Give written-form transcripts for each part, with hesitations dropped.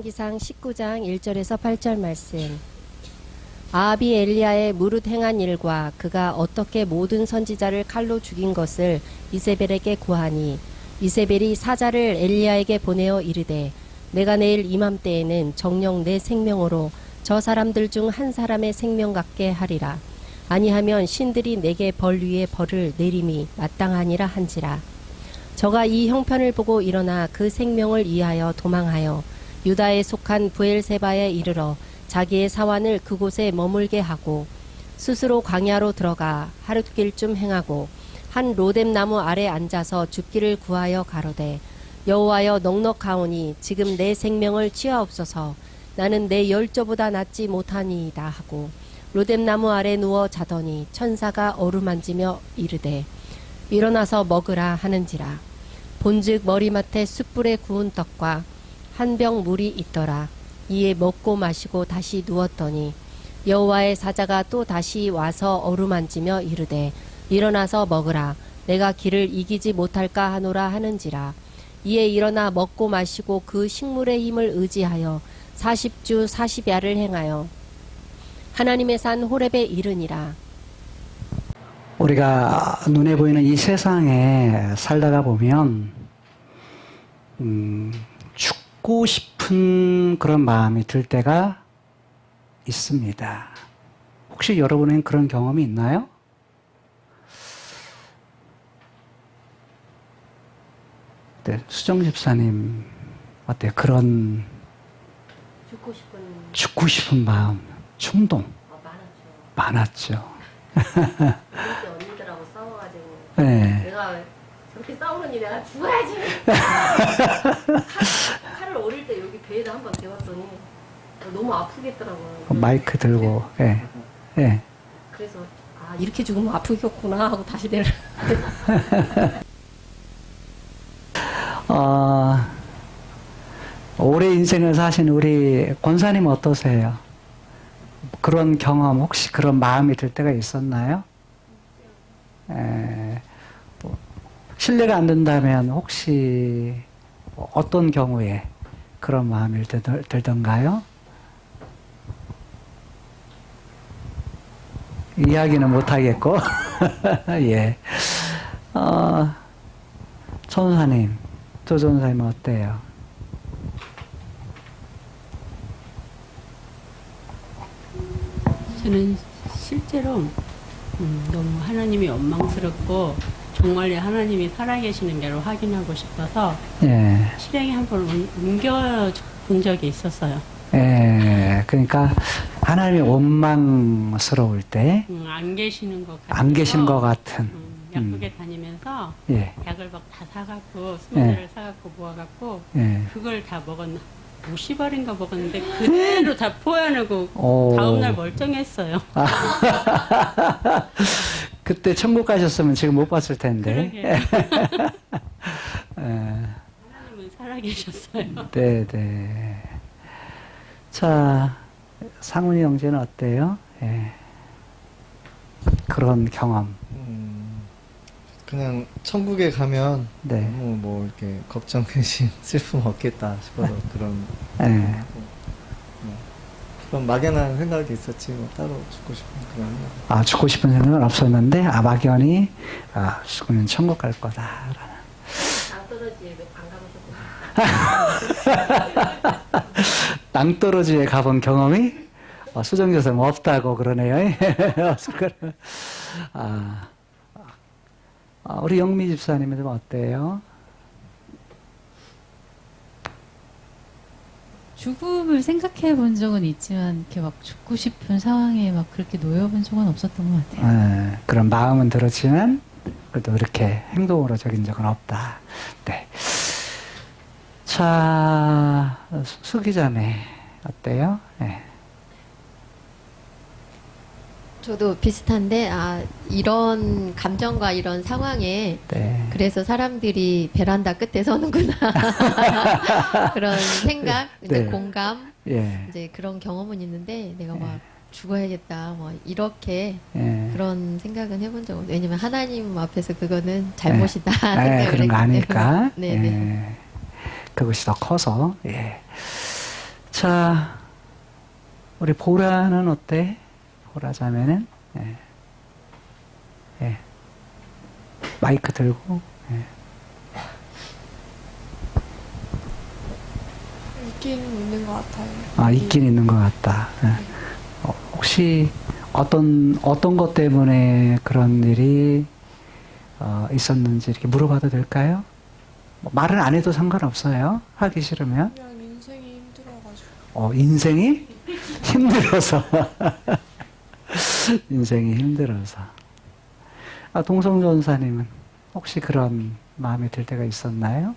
열왕기상 19장 1절에서 8절 말씀. 아합이 엘리야의 무릇 행한 일과 그가 어떻게 모든 선지자를 칼로 죽인 것을 이세벨에게 고하니 이세벨이 사자를 엘리야에게 보내어 이르되 내가 내일 이맘때에는 정녕 내 생명으로 저 사람들 중 한 사람의 생명 같게 하리라. 아니하면 신들이 내게 벌 위에 벌을 내림이 마땅하니라 한지라. 저가 이 형편을 보고 일어나 그 생명을 이하여 도망하여 유다에 속한 브엘세바에 이르러 자기의 사환을 그곳에 머물게 하고 스스로 광야로 들어가 하룻길쯤 행하고 한 로뎀 나무 아래 앉아서 죽기를 구하여 가로되 여호와여 넉넉하오니 지금 내 생명을 취하옵소서. 나는 내 열조보다 낫지 못하니이다 하고 로뎀 나무 아래 누워 자더니 천사가 어루만지며 이르되 일어나서 먹으라 하는지라. 본즉 머리맡에 숯불에 구운 떡과 한 병 물이 있더라. 이에 먹고 마시고 다시 누웠더니 여호와의 사자가 또 다시 와서 어루만지며 이르되 일어나서 먹으라. 내가 길을 이기지 못할까 하노라 하는지라. 이에 일어나 먹고 마시고 그 식물의 힘을 의지하여 40주 40야를 행하여 하나님의 산 호렙에 이르니라. 우리가 눈에 보이는 이 세상에 살다가 보면 죽고 싶은 그런 마음이 들 때가 있습니다. 혹시 여러분은 그런 경험이 있나요? 네, 수정 집사님 어때요? 그런 죽고 싶은 마음, 충동 많았죠. 그때 언니들하고 싸워가지고 네. 내가 저렇게 싸우느니 내가 죽어야지. 칼을 어릴 때 여기 배에다 한번 대봤더니 너무 아프겠더라고요. 마이크 들고, 예, 예. 그래서 아 이렇게 죽으면 아프겠구나 하고 다시 내려. 올해 인생을 사신 우리 권사님 어떠세요? 그런 경험, 혹시 그런 마음이 들 때가 있었나요? 실례가 안 된다면 혹시 어떤 경우에 그런 마음이 들던가요? 이야기는 못하겠고. 예. 전사님, 조 전사님은 어때요? 저는 실제로 너무 하나님이 원망스럽고 정말 하나님이 살아계시는 게를 확인하고 싶어서 예. 실행에 한번 옮겨 본 적이 있었어요. 예. 그러니까 하나님이 원망스러울 때, 안 계시는 것 같아서 안 계신 것 같은. 약국에 다니면서 예. 약을 막 다 사갖고 스무디를 사갖고 모아갖고 예. 그걸 다 먹었나 50알인가 먹었는데 그대로 다 포함하고 오. 다음날 멀쩡했어요. 그때 천국 가셨으면 지금 못 봤을 텐데. 그러게요. 예. 하나님은 살아계셨어요. 네. 자, 상훈이 형제는 어때요? 예. 그런 경험. 그냥 천국에 가면 네. 너무 뭐 이렇게 걱정, 근심, 슬픔 없겠다 싶어서 그런 예. 그런 막연한 생각이 있었지 뭐 따로 죽고 싶은 그런 생각. 아, 죽고 싶은 생각은 없었는데, 막연히, 죽으면 천국 갈 거다라는. 낭떠러지에 안 가보셨구나. 낭떠러지에 가본 경험이 수정교사님 없다고 그러네요. 우리 영미 집사님은 좀 어때요? 죽음을 생각해 본 적은 있지만 이렇게 막 죽고 싶은 상황에 막 그렇게 놓여본 적은 없었던 것 같아요. 그런 마음은 들었지만 그래도 이렇게 행동으로 적인 적은 없다. 네. 자, 수기자매 어때요? 네. 저도 비슷한데 이런 감정과 이런 상황에 네. 그래서 사람들이 베란다 끝에 서는구나 그런 생각, 이제 네. 공감, 예. 이제 그런 경험은 있는데 내가 막 죽어야겠다 뭐 이렇게 예. 그런 생각은 해본 적은 왜냐면 하나님 앞에서 그거는 잘못이다 생각을 그런 거 했기 아닐까? 때문에. 네네. 예. 그것이 더 커서. 예. 자, 우리 보라는 어때? 보라 자매는? 예. 예. 마이크 들고. 예. 있긴 있는 것 같아요. 아, 있긴 있는 것 같다. 예. 혹시 어떤 것 때문에 그런 일이 있었는지 이렇게 물어봐도 될까요? 뭐 말은 안 해도 상관없어요. 하기 싫으면. 그냥 인생이 힘들어가지고. 인생이 힘들어서. 인생이 힘들어서. 동성 전사님은 혹시 그런 마음이 들 때가 있었나요?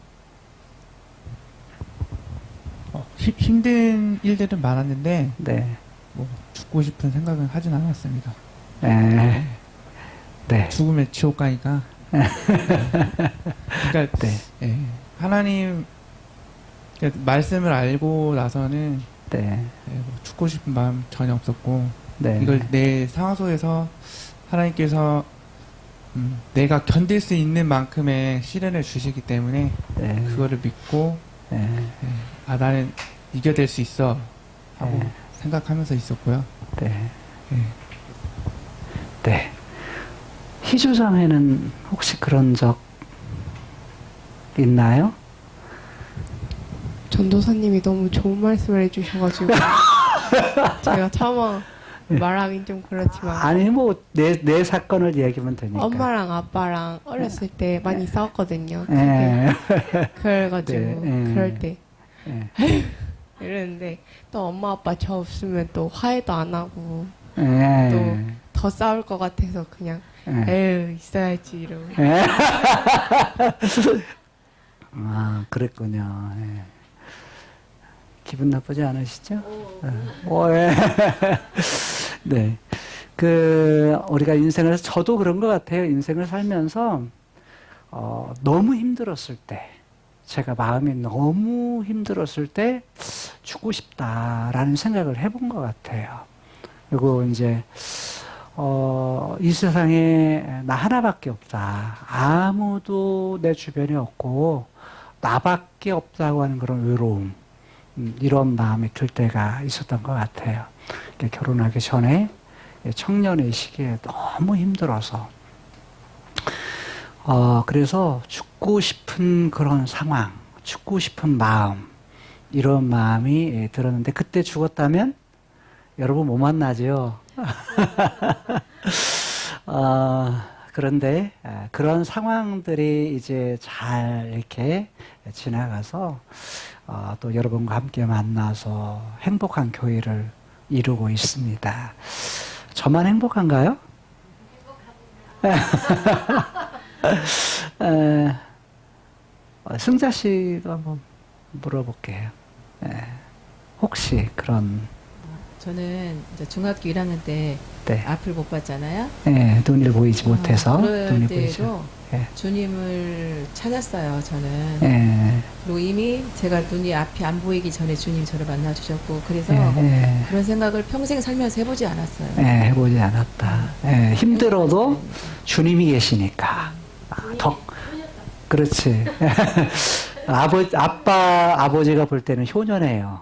힘든 일들은 많았는데 네. 뭐 죽고 싶은 생각은 하진 않았습니다. 네. 네. 죽으면 지옥 가니까. 그러니까 네. 예, 하나님 그러니까 말씀을 알고 나서는 네. 예, 뭐 죽고 싶은 마음 전혀 없었고 네. 이걸 내 상황 속에서 하나님께서 내가 견딜 수 있는 만큼의 시련을 주시기 때문에 네. 그거를 믿고 네. 예, 아 나는 이겨낼 수 있어 하고 네. 생각하면서 있었고요. 네. 예. 네. 희주장에는 혹시 그런 적 있나요? 전도사님이 너무 좋은 말씀을 해주셔가지고 제가 차마 말하긴 좀 그렇지만 아니 뭐 내 사건을 얘기하면 되니까. 엄마랑 아빠랑 어렸을 때 많이 싸웠거든요. 예. 그래가지고 네, 그럴 때 예. 이랬는데 또 엄마 아빠 저 없으면 또 화해도 안 하고 예. 또 더 싸울 것 같아서 그냥 예. 에휴 있어야지 이러고 예. 아, 그랬군요. 예. 기분 나쁘지 않으시죠? 예. 네. 우리가 인생을, 저도 그런 것 같아요. 인생을 살면서, 너무 힘들었을 때, 제가 마음이 너무 힘들었을 때, 죽고 싶다라는 생각을 해본 것 같아요. 그리고 이제, 이 세상에 나 하나밖에 없다. 아무도 내 주변에 없고, 나밖에 없다고 하는 그런 외로움. 이런 마음이 들 때가 있었던 것 같아요. 결혼하기 전에 청년의 시기에 너무 힘들어서. 그래서 죽고 싶은 그런 상황, 죽고 싶은 마음, 이런 마음이 들었는데, 그때 죽었다면 여러분 못 만나죠? 그런데 그런 상황들이 이제 잘 이렇게 지나가서 또 여러분과 함께 만나서 행복한 교회를 이루고 있습니다. 저만 행복한가요? 승자 씨도 한번 물어볼게요. 혹시 그런 저는 이제 중학교 1학년 때 네. 앞을 못 봤잖아요. 눈을 보이지 못해서 그럴 눈이 보이지. 때도 예. 주님을 찾았어요. 저는. 예. 그리고 이미 제가 눈이 앞이 안 보이기 전에 주님 저를 만나 주셨고 그래서 예. 그런 생각을 평생 살면서 해보지 않았어요. 예, 해보지 않았다. 예, 힘들어도 주님이 계시니까. 그렇지. 아버지가 볼 때는 효녀네요.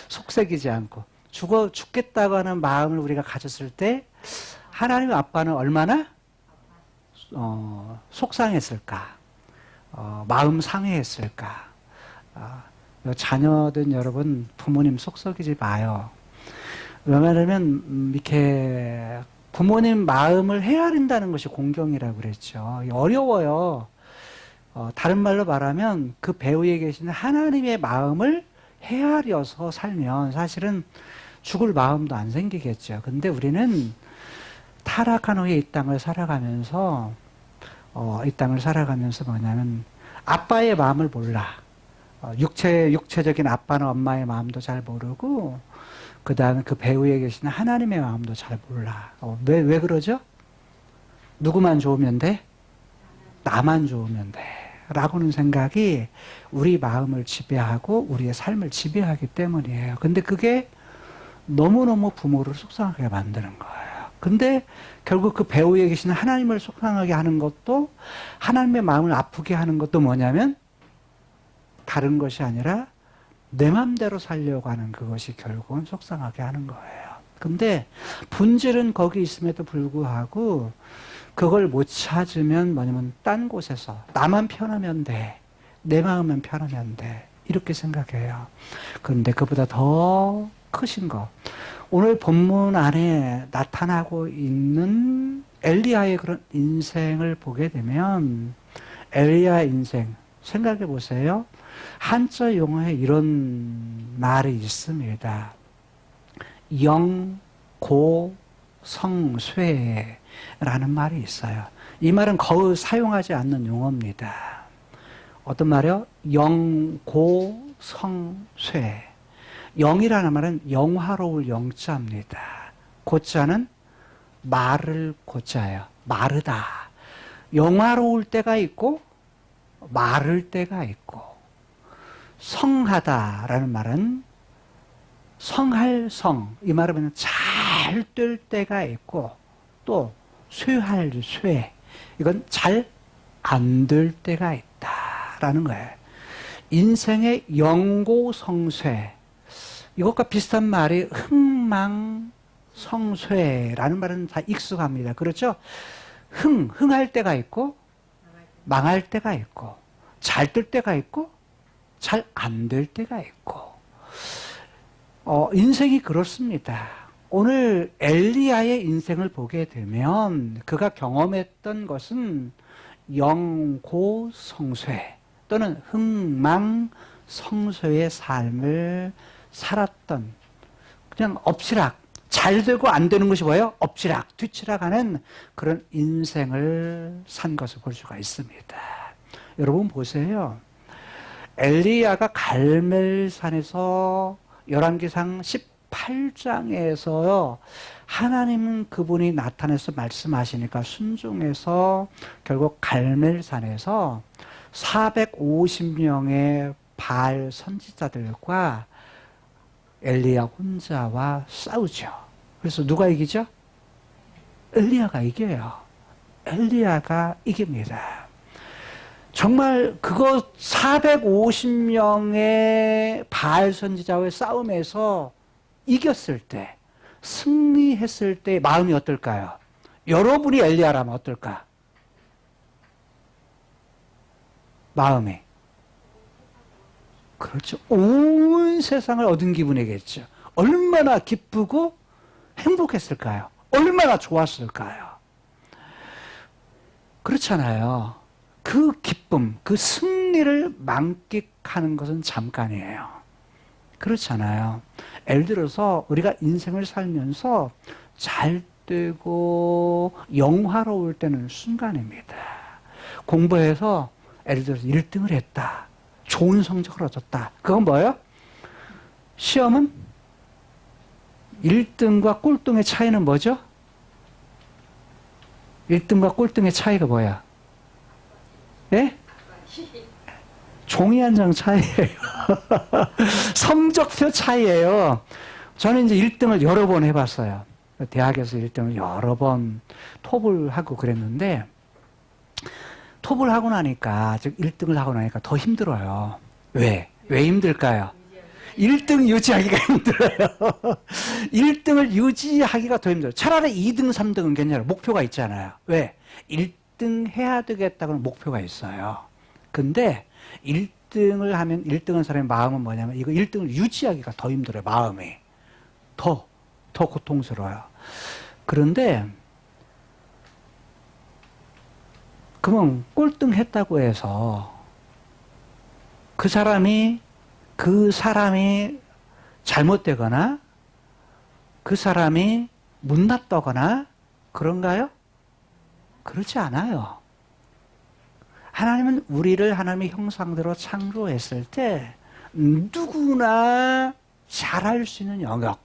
속색이지 않고. 죽겠다고 하는 마음을 우리가 가졌을 때, 하나님 아빠는 얼마나, 속상했을까. 마음 상해했을까. 자녀된 여러분, 부모님 속썩이지 마요. 왜냐하면, 이렇게, 부모님 마음을 헤아린다는 것이 공경이라고 그랬죠. 어려워요. 다른 말로 말하면 그 배후에 계신 하나님의 마음을 헤아려서 살면 사실은 죽을 마음도 안 생기겠죠. 근데 우리는 타락한 후에 이 땅을 살아가면서 뭐냐면 아빠의 마음을 몰라. 육체적인 아빠나 엄마의 마음도 잘 모르고 그 다음에 그 배후에 계신 하나님의 마음도 잘 몰라. 왜 그러죠? 누구만 좋으면 돼? 나만 좋으면 돼. 라고는 생각이 우리 마음을 지배하고 우리의 삶을 지배하기 때문이에요. 근데 그게 너무너무 부모를 속상하게 만드는 거예요. 근데 결국 그 배후에 계신 하나님을 속상하게 하는 것도 하나님의 마음을 아프게 하는 것도 뭐냐면 다른 것이 아니라 내 맘대로 살려고 하는 그것이 결국은 속상하게 하는 거예요. 근데 본질은 거기 있음에도 불구하고 그걸 못 찾으면 뭐냐면 딴 곳에서 나만 편하면 돼. 내 마음만 편하면 돼. 이렇게 생각해요. 그런데 그보다 더 크신 거. 오늘 본문 안에 나타나고 있는 엘리야의 그런 인생을 보게 되면 엘리야의 인생 생각해 보세요. 한자 용어에 이런 말이 있습니다. 영고성쇠라는 말이 있어요. 이 말은 거의 사용하지 않는 용어입니다. 어떤 말이요? 영고성쇠. 영이라는 말은 영화로울 영자입니다. 고자는 마를 고자예요. 마르다. 영화로울 때가 있고 마를 때가 있고, 성하다라는 말은 성할 성, 이 말은 잘 될 때가 있고, 또 쇠할 쇠, 이건 잘 안 될 때가 있다라는 거예요. 인생의 영고성쇠, 이것과 비슷한 말이 흥망성쇠라는 말은 다 익숙합니다. 그렇죠? 흥할 때가 있고 망할 때가 있고, 잘 될 때가 있고 잘 안 될 때가 있고, 인생이 그렇습니다. 오늘 엘리야의 인생을 보게 되면 그가 경험했던 것은 영고성쇠 또는 흥망성쇠의 삶을 살았던, 그냥 엎치락, 잘 되고 안 되는 것이 뭐예요? 엎치락, 뒤치락하는 그런 인생을 산 것을 볼 수가 있습니다. 여러분 보세요. 엘리야가 갈멜산에서 열왕기상 18장에서요. 하나님은 그분이 나타나서 말씀하시니까 순종해서 결국 갈멜산에서 450명의 바알 선지자들과 엘리야 혼자와 싸우죠. 그래서 누가 이기죠? 엘리야가 이겨요. 엘리야가 이깁니다. 정말 그거 450명의 바알 선지자와의 싸움에서 이겼을 때, 승리했을 때 마음이 어떨까요? 여러분이 엘리야라면 어떨까? 마음이. 그렇죠. 온 세상을 얻은 기분이겠죠. 얼마나 기쁘고 행복했을까요? 얼마나 좋았을까요? 그렇잖아요. 그 기쁨, 그 승리를 만끽하는 것은 잠깐이에요. 그렇잖아요. 예를 들어서 우리가 인생을 살면서 잘 되고 영화로울 때는 순간입니다. 공부해서 예를 들어서 1등을 했다. 좋은 성적을 얻었다. 그건 뭐예요? 시험은 1등과 꼴등의 차이는 뭐죠? 1등과 꼴등의 차이가 뭐야? 예? 종이 한 장 차이예요. 성적표 차이예요. 저는 이제 1등을 여러 번 해봤어요. 대학에서 1등을 여러 번 톱을 하고 그랬는데, 톱을 하고 나니까, 즉 1등을 하고 나니까 더 힘들어요. 왜? 왜 힘들까요? 1등 유지하기가 힘들어요. 1등을 유지하기가 더 힘들어요. 차라리 2등, 3등은 괜찮아요. 목표가 있잖아요. 왜? 1등 해야 되겠다고는 목표가 있어요. 근데 1등을 하면 1등한 사람의 마음은 뭐냐면 이거 1등을 유지하기가 더 힘들어요. 마음이. 더 고통스러워요. 그런데 그러면 꼴등 했다고 해서 그 사람이 잘못되거나 그 사람이 못났다거나 그런가요? 그렇지 않아요. 하나님은 우리를 하나님의 형상대로 창조했을 때 누구나 잘할 수 있는 영역,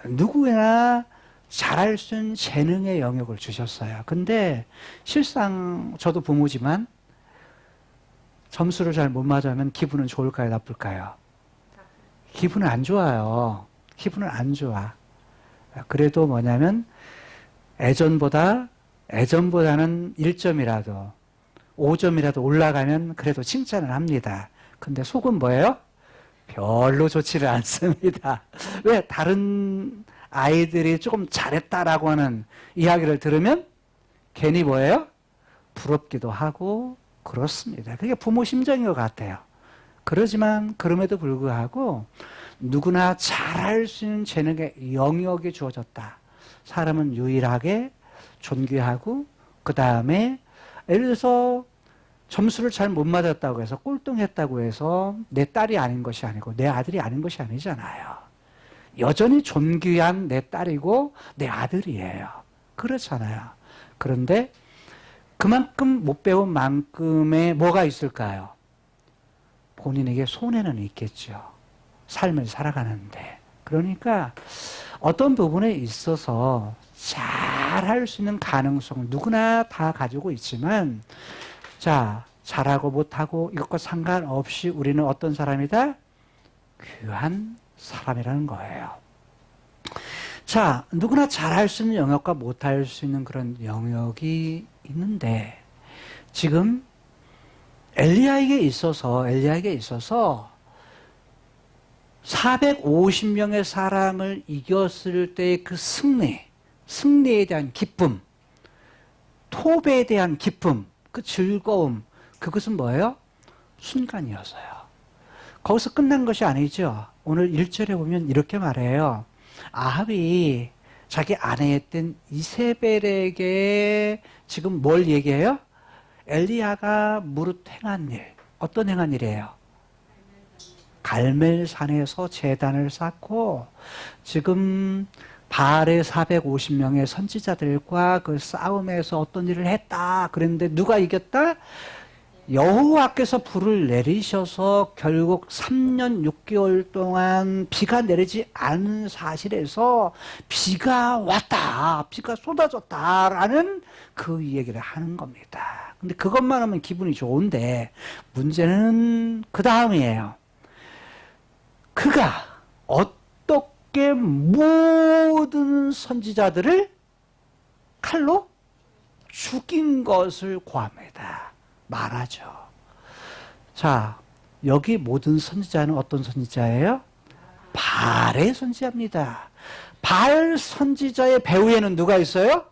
누구나 잘할 수 있는 재능의 영역을 주셨어요. 근데 실상 저도 부모지만 점수를 잘 못 맞으면 기분은 좋을까요? 나쁠까요? 기분은 안 좋아요. 기분은 안 좋아. 그래도 뭐냐면 예전보다는 1점이라도 5점이라도 올라가면 그래도 칭찬을 합니다. 근데 속은 뭐예요? 별로 좋지를 않습니다. 왜? 다른 아이들이 조금 잘했다라고 하는 이야기를 들으면 괜히 뭐예요? 부럽기도 하고 그렇습니다. 그게 부모 심정인 것 같아요. 그러지만 그럼에도 불구하고 누구나 잘할 수 있는 재능의 영역이 주어졌다. 사람은 유일하게 존귀하고 그 다음에 예를 들어서 점수를 잘 못 맞았다고 해서 꼴등했다고 해서 내 딸이 아닌 것이 아니고 내 아들이 아닌 것이 아니잖아요. 여전히 존귀한 내 딸이고 내 아들이에요. 그렇잖아요. 그런데 그만큼 못 배운 만큼의 뭐가 있을까요? 본인에게 손해는 있겠죠. 삶을 살아가는데. 그러니까 어떤 부분에 있어서 잘할 수 있는 가능성 누구나 다 가지고 있지만 자, 잘하고 못하고 이것과 상관없이 우리는 어떤 사람이다? 귀한 사람이라는 거예요. 자, 누구나 잘할 수 있는 영역과 못할 수 있는 그런 영역이 있는데 지금 엘리야에게 있어서 450명의 사람을 이겼을 때의 그 승리에 대한 기쁨, 톱에 대한 기쁨, 그 즐거움, 그것은 뭐예요? 순간이어서요. 거기서 끝난 것이 아니죠. 오늘 1절에 보면 이렇게 말해요. 아합이 자기 아내였던 이세벨에게 지금 뭘 얘기해요? 엘리야가 무릇 행한 일. 어떤 행한 일이에요? 갈멜산에서 제단을 쌓고 지금 바알의 450명의 선지자들과 그 싸움에서 어떤 일을 했다. 그랬는데 누가 이겼다? 여호와께서 불을 내리셔서 결국 3년 6개월 동안 비가 내리지 않은 사실에서 비가 왔다. 비가 쏟아졌다라는 그 얘기를 하는 겁니다. 근데 그것만 하면 기분이 좋은데 문제는 그 다음이에요. 그가 어떻게 모든 선지자들을 칼로 죽인 것을 고합니다. 말하죠. 자, 여기 모든 선지자는 어떤 선지자예요? 바알의 선지자입니다. 바알 선지자의 배후에는 누가 있어요?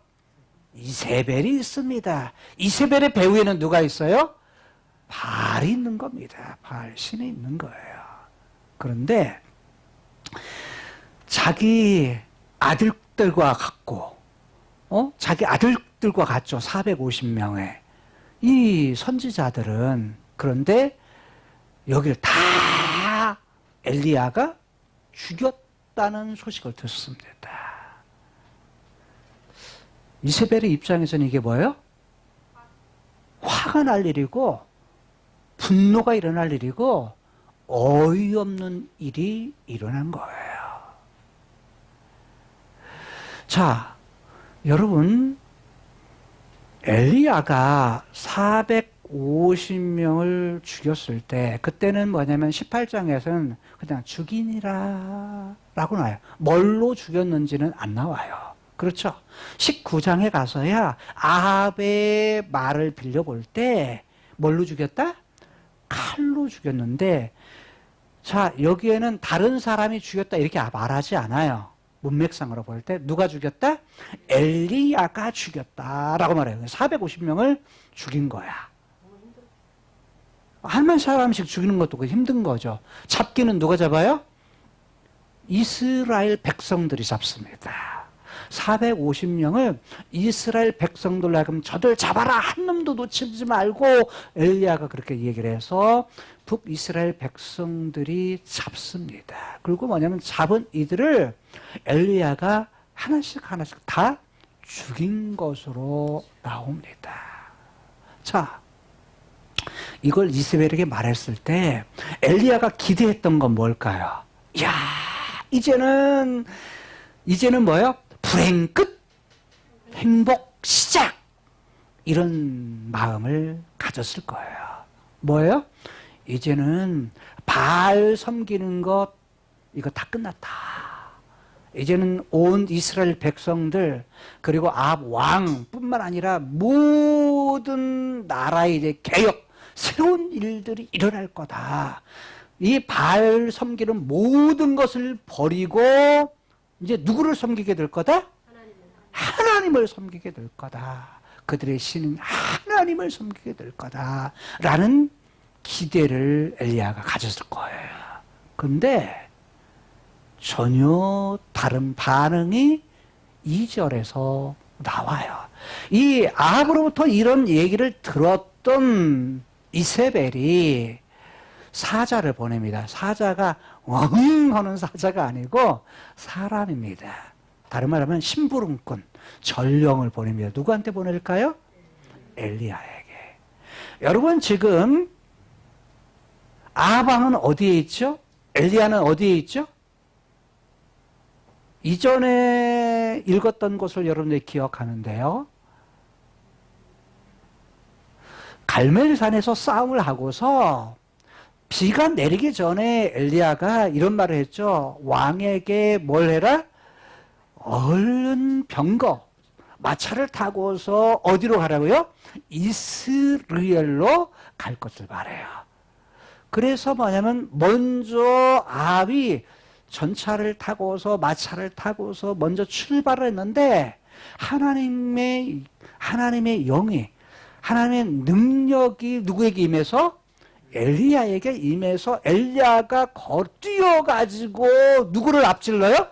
이세벨이 있습니다. 이세벨의 배후에는 누가 있어요? 바알이 있는 겁니다. 바알 신이 있는 거예요. 그런데 자기 아들들과 같고 자기 아들들과 같죠. 450명의 이 선지자들은. 그런데 여기를 다 엘리야가 죽였다는 소식을 듣습니다. 이세벨의 입장에서는 이게 뭐예요? 화가 날 일이고 분노가 일어날 일이고 어이없는 일이 일어난 거예요. 자, 여러분, 엘리야가 450명을 죽였을 때 그때는 뭐냐면 18장에서는 그냥 죽이니라 라고 나와요. 뭘로 죽였는지는 안 나와요. 그렇죠? 19장에 가서야 아합의 말을 빌려볼 때 뭘로 죽였다? 칼로 죽였는데 자, 여기에는 다른 사람이 죽였다 이렇게 말하지 않아요. 문맥상으로 볼 때 누가 죽였다? 엘리야가 죽였다라고 말해요. 450명을 죽인 거야. 한 사람씩 죽이는 것도 힘든 거죠. 잡기는 누가 잡아요? 이스라엘 백성들이 잡습니다. 450명을 이스라엘 백성들로 하여금 저들 잡아라, 한 놈도 놓치지 말고 엘리야가 그렇게 얘기를 해서 북이스라엘 백성들이 잡습니다. 그리고 뭐냐면 잡은 이들을 엘리야가 하나씩 다 죽인 것으로 나옵니다. 자, 이걸 이세벨에게 말했을 때 엘리야가 기대했던 건 뭘까요? 야, 이제는 뭐예요? 불행 끝, 행복 시작, 이런 마음을 가졌을 거예요. 뭐예요? 이제는 바알 섬기는 것 이거 다 끝났다. 이제는 온 이스라엘 백성들 그리고 아합 왕뿐만 아니라 모든 나라의 이제 개혁, 새로운 일들이 일어날 거다. 이 바알 섬기는 모든 것을 버리고 이제 누구를 섬기게 될 거다? 하나님을 섬기게 될 거다. 그들의 신인 하나님을 섬기게 될 거다. 라는 기대를 엘리야가 가졌을 거예요. 근데 전혀 다른 반응이 2절에서 나와요. 이 아합으로부터 이런 얘기를 들었던 이세벨이 사자를 보냅니다. 사자가 엉 하는 사자가 아니고 사람입니다. 다른 말하면 심부름꾼, 전령을 보냅니다. 누구한테 보낼까요? 엘리야에게. 여러분 지금 아합 왕은 어디에 있죠? 엘리야는 어디에 있죠? 이전에 읽었던 것을 여러분들이 기억하는데요. 갈멜산에서 싸움을 하고서 비가 내리기 전에 엘리야가 이런 말을 했죠. 왕에게 뭘 해라? 얼른 병거, 마차를 타고서 어디로 가라고요? 이스라엘로 갈 것을 바래요. 그래서 뭐냐면 먼저 아합이 전차를 타고서 마차를 타고서 먼저 출발을 했는데 하나님의 영이 하나님의 능력이 누구에게 임해서? 엘리야에게 임해서 엘리야가 뛰어가지고 누구를 앞질러요?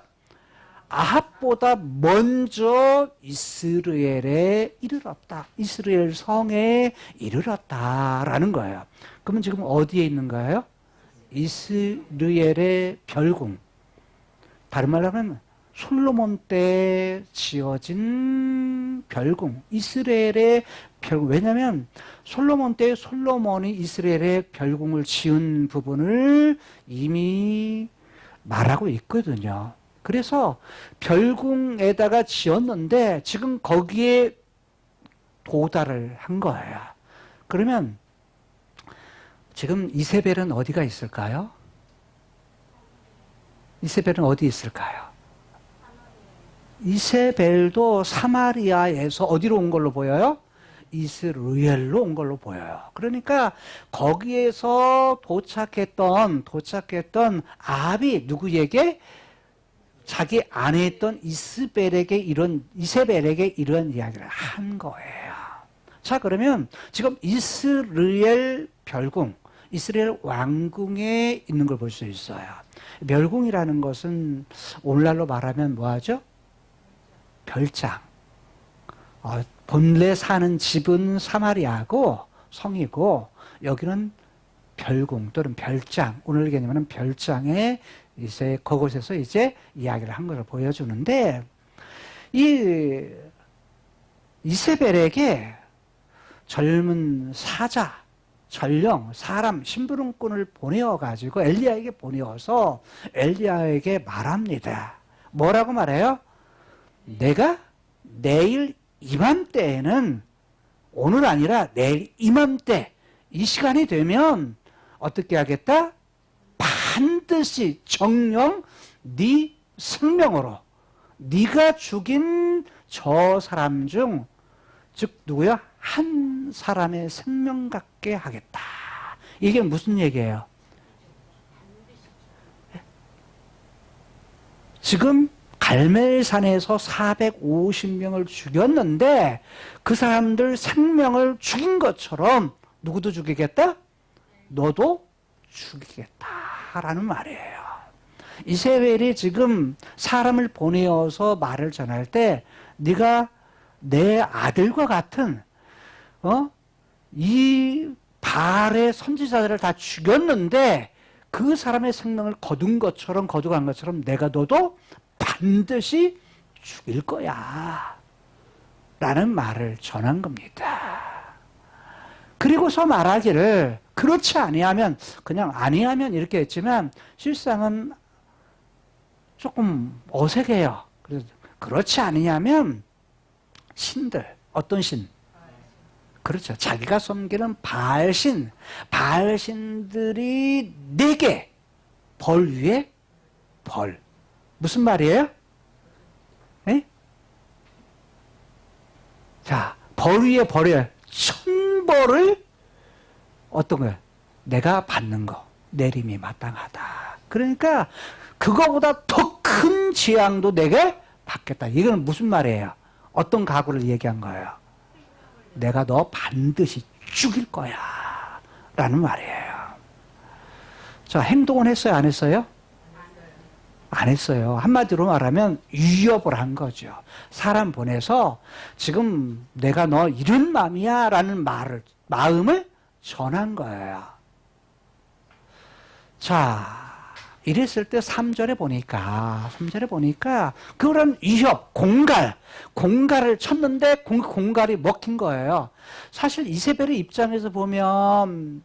아합보다 먼저 이스라엘에 이르렀다. 이스라엘 성에 이르렀다라는 거예요. 그러면 지금 어디에 있는 거예요? 이스라엘의 별궁. 다른 말로 하면 솔로몬 때 지어진 별궁. 이스라엘의 별궁. 왜냐하면 솔로몬 때 솔로몬이 이스라엘의 별궁을 지은 부분을 이미 말하고 있거든요. 그래서 별궁에다가 지었는데 지금 거기에 도달을 한 거예요. 그러면 지금 이세벨은 어디가 있을까요? 이세벨은 어디 있을까요? 이세벨도 사마리아에서 어디로 온 걸로 보여요? 이스라엘로 온 걸로 보여요. 그러니까 거기에서 도착했던 아합이 누구에게? 자기 안에 있던 이세벨에게 이런 이야기를 한 거예요. 자, 그러면 지금 이스라엘 별궁, 이스라엘 왕궁에 있는 걸 볼 수 있어요. 별궁이라는 것은 오늘날로 말하면 뭐하죠? 별장. 본래 사는 집은 사마리아고 성이고 여기는 별궁 또는 별장, 오늘 개념은 별장에 이제 그곳에서 이제 이야기를 한 것을 보여주는데 이 이세벨에게 젊은 사자, 전령, 사람, 심부름꾼을 보내어가지고 엘리야에게 보내어서 엘리야에게 말합니다. 뭐라고 말해요? 내가 내일 이맘때에는 오늘 아니라 내일 이맘때 이 시간이 되면 어떻게 하겠다? 반드시 정령 네 생명으로 네가 죽인 저 사람 중 즉 누구야? 한 사람의 생명 갖게 하겠다. 이게 무슨 얘기예요? 지금 갈멜산에서 450명을 죽였는데 그 사람들 생명을 죽인 것처럼 누구도 죽이겠다? 너도 죽이겠다라는 말이에요. 이세벨이 지금 사람을 보내어서 말을 전할 때 네가 내 아들과 같은 이 바알의 선지자들을 다 죽였는데 그 사람의 생명을 거둬간 것처럼 내가 너도 반드시 죽일 거야 라는 말을 전한 겁니다. 그리고서 말하기를 그렇지 아니하면 그냥 아니하면 이렇게 했지만 실상은 조금 어색해요. 그래서 그렇지 않으냐면 신들, 어떤 신? 그렇죠. 자기가 섬기는 바알신, 바알신들이 4개 벌 위에 벌. 무슨 말이에요? 에? 자, 벌 위에 벌이에요. 1000벌을 어떤 거예요? 내가 받는 거. 내림이 마땅하다. 그러니까 그거보다 더 큰 재앙도 내게 받겠다. 이건 무슨 말이에요? 어떤 각오를 얘기한 거예요? 내가 너 반드시 죽일 거야 라는 말이에요. 자, 행동은 했어요? 안 했어요? 안 했어요. 한마디로 말하면 위협을 한 거죠. 사람 보내서 지금 내가 너 이런 마음이야 라는 마음을 전한 거예요. 자, 이랬을 때 3절에 보니까 그런 위협, 공갈을 쳤는데 공갈이 먹힌 거예요. 사실 이세벨의 입장에서 보면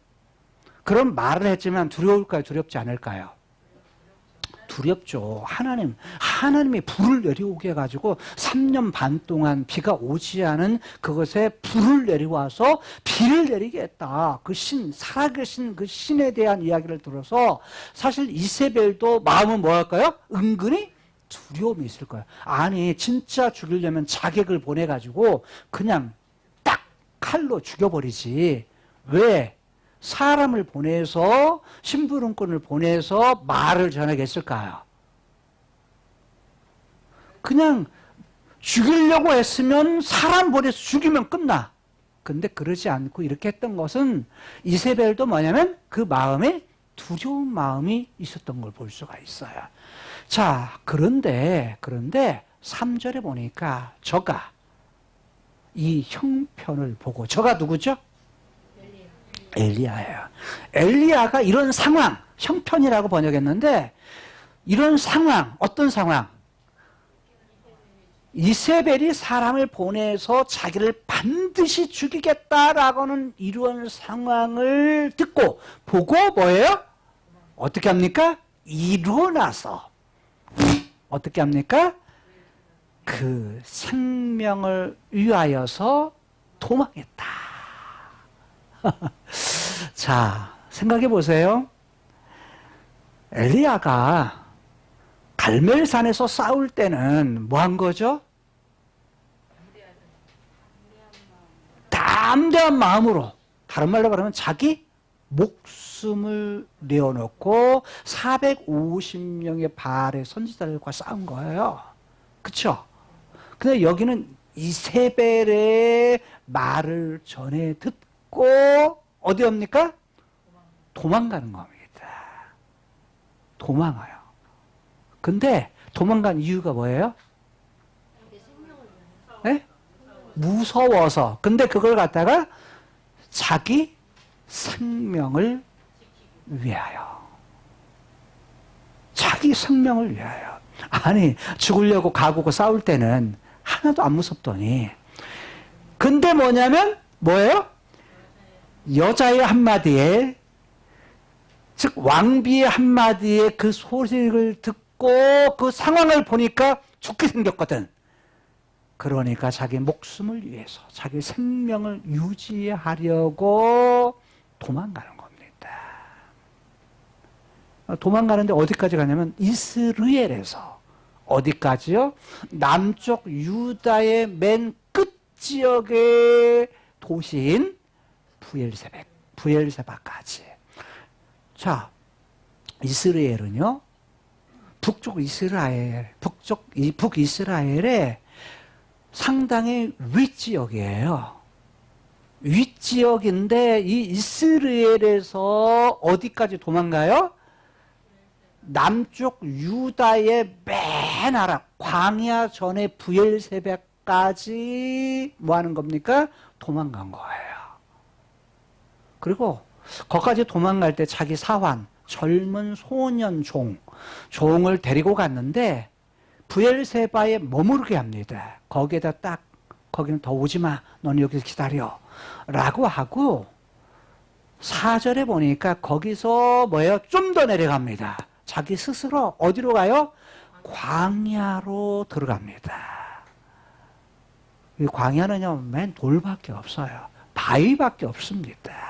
그런 말을 했지만 두려울까요? 두렵지 않을까요? 두렵죠. 하나님이 불을 내려오게 해가지고 3년 반 동안 비가 오지 않은 그것에 불을 내려와서 비를 내리게 했다. 그 살아계신 그 신에 대한 이야기를 들어서 사실 이세벨도 마음은 뭐랄까요? 은근히 두려움이 있을 거예요. 아니, 진짜 죽이려면 자객을 보내가지고 그냥 딱 칼로 죽여버리지. 왜? 사람을 보내서 심부름꾼을 보내서 말을 전하게 했을까요? 그냥 죽이려고 했으면 사람 보내서 죽이면 끝나. 근데 그러지 않고 이렇게 했던 것은 이세벨도 뭐냐면 그 마음에 두려운 마음이 있었던 걸 볼 수가 있어요. 자, 그런데 3절에 보니까 저가 이 형편을 보고, 저가 누구죠? 엘리야예요. 엘리야가 이런 상황, 형편이라고 번역했는데 이런 상황, 어떤 상황? 이세벨이 사람을 보내서 자기를 반드시 죽이겠다라고는 이런 상황을 듣고 보고 뭐예요? 어떻게 합니까? 일어나서 어떻게 합니까? 그 생명을 위하여서 도망했다. 자, 생각해 보세요. 엘리야가 갈멜산에서 싸울 때는 뭐 한 거죠? 담대한 마음으로, 다른 말로 말하면 자기 목숨을 내어놓고 450명의 바알의 선지자들과 싸운 거예요. 그쵸? 근데 여기는 이세벨의 말을 전해 듣고 어디 옵니까? 도망가는 겁니다. 도망가요. 근데 도망간 이유가 뭐예요? 네? 무서워서. 근데 그걸 갖다가 자기 생명을 위하여. 자기 생명을 위하여. 아니, 죽으려고 가구고 싸울 때는 하나도 안 무섭더니. 근데 뭐냐면, 뭐예요? 여자의 한마디에, 즉, 왕비의 한마디에 그 소리를 듣고 그 상황을 보니까 죽게 생겼거든. 그러니까 자기 목숨을 위해서, 자기 생명을 유지하려고 도망가는 겁니다. 도망가는데 어디까지 가냐면 이스라엘에서 어디까지요? 남쪽 유다의 맨 끝 지역의 도시인 부엘세바까지. 자, 이스라엘은요, 북이스라엘의 상당히 윗지역이에요. 윗지역인데 이 이스라엘에서 어디까지 도망가요? 남쪽 유다의 맨 아래 광야 전에 부엘세바까지 뭐 하는 겁니까? 도망간 거예요. 그리고 거기까지 도망갈 때 자기 사환, 젊은 소년 종을 데리고 갔는데 부엘세바에 머무르게 합니다. 거기에다 딱, 거기는 더 오지 마. 너는 여기서 기다려. 라고 하고 4절에 보니까 거기서 뭐예요? 좀 더 내려갑니다. 자기 스스로 어디로 가요? 광야로 들어갑니다. 이 광야는요, 맨 돌밖에 없어요. 바위밖에 없습니다.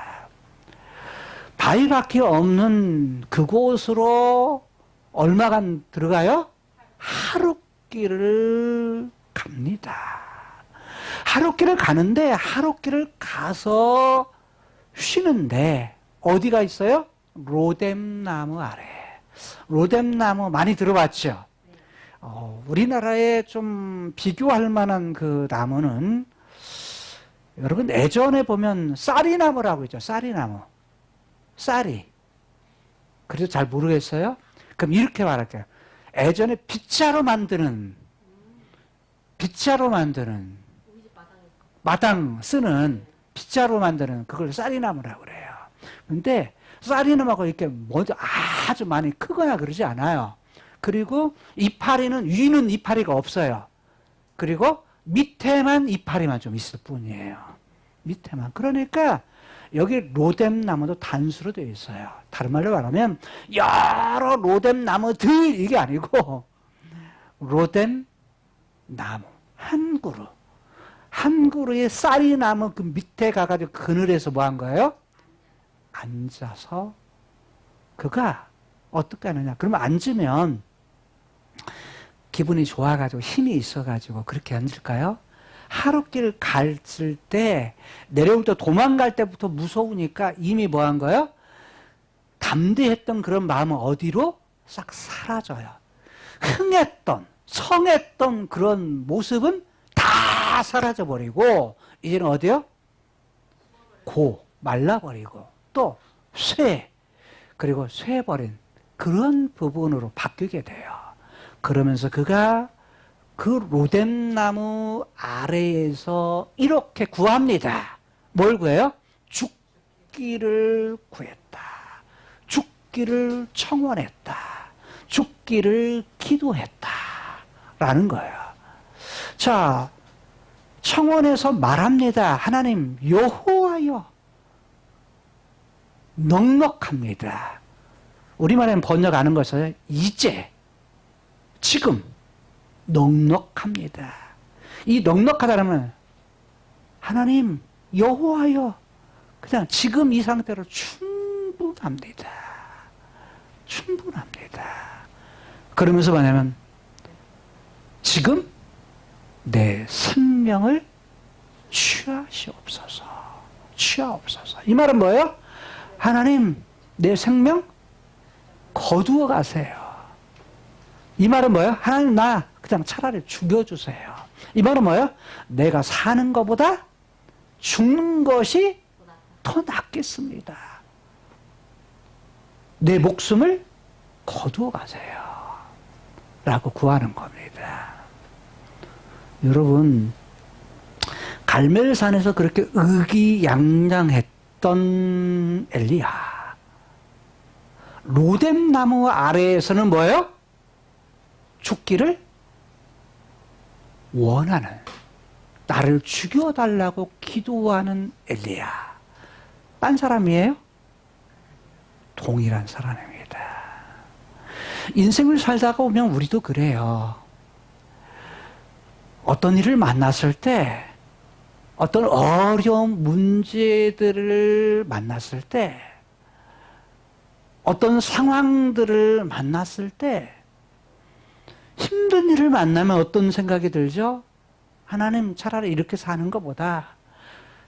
바위밖에 없는 그곳으로 얼마간 들어가요? 하룻길을 갑니다. 하룻길을 가는데 하룻길을 가서 쉬는데 어디가 있어요? 로뎀나무 아래. 로뎀나무 많이 들어봤죠? 우리나라에 좀 비교할 만한 그 나무는 여러분 예전에 보면 쌀이나무라고 있죠. 쌀이나무. 쌀이. 그래도 잘 모르겠어요? 그럼 이렇게 말할게요. 예전에 빗자루 만드는 마당 쓰는 빗자루 만드는 그걸 쌀이나무라고 그래요. 근데 쌀이나무가 이렇게 먼저 아주 많이 크거나 그러지 않아요. 그리고 이파리는 위는 이파리가 없어요. 그리고 밑에만 이파리만 좀 있을 뿐이에요. 밑에만. 그러니까 여기 로뎀나무도 단수로 되어 있어요. 다른 말로 말하면 여러 로뎀나무들 이게 아니고 로뎀나무 한 그루. 한 그루의 쌀이나무 그 밑에 가가지고 그늘에서 뭐 한 거예요? 앉아서 그가 어떻게 하느냐. 그러면 앉으면 기분이 좋아가지고 힘이 있어가지고 그렇게 앉을까요? 하루길 갔을 때 내려올 때 도망갈 때부터 무서우니까 이미 뭐 한 거예요? 담대했던 그런 마음은 어디로? 싹 사라져요. 흥했던 성했던 그런 모습은 다 사라져버리고 이제는 어디요? 말라버리고 또 그리고 쇠버린 그런 부분으로 바뀌게 돼요. 그러면서 그가 그 로뎀나무 아래에서 이렇게 구합니다. 뭘 구해요? 죽기를 구했다. 죽기를 청원했다. 죽기를 기도했다. 라는 거예요. 자, 청원해서 말합니다. 하나님 여호와여 넉넉합니다. 우리말에는 번역하는 것은 이제 지금 넉넉합니다. 이 넉넉하다는 하나님 여호와여 그냥 지금 이 상태로 충분합니다. 충분합니다. 그러면서 뭐냐면 지금 내 생명을 취하시옵소서. 취하옵소서. 이 말은 뭐예요? 하나님 내 생명 거두어 가세요. 이 말은 뭐예요? 하나님 나 그냥 차라리 죽여주세요. 이 말은 뭐예요? 내가 사는 것보다 죽는 것이 더 낫겠습니다. 내 목숨을 거두어 가세요. 라고 구하는 겁니다. 여러분 갈멜산에서 그렇게 의기양양했던 엘리야 로뎀나무 아래에서는 뭐예요? 죽기를 원하는 나를 죽여달라고 기도하는 엘리야 딴 사람이에요? 동일한 사람입니다. 인생을 살다가 보면 우리도 그래요. 어떤 일을 만났을 때 어떤 어려운 문제들을 만났을 때 어떤 상황들을 만났을 때 힘든 일을 만나면 어떤 생각이 들죠? 하나님 차라리 이렇게 사는 것보다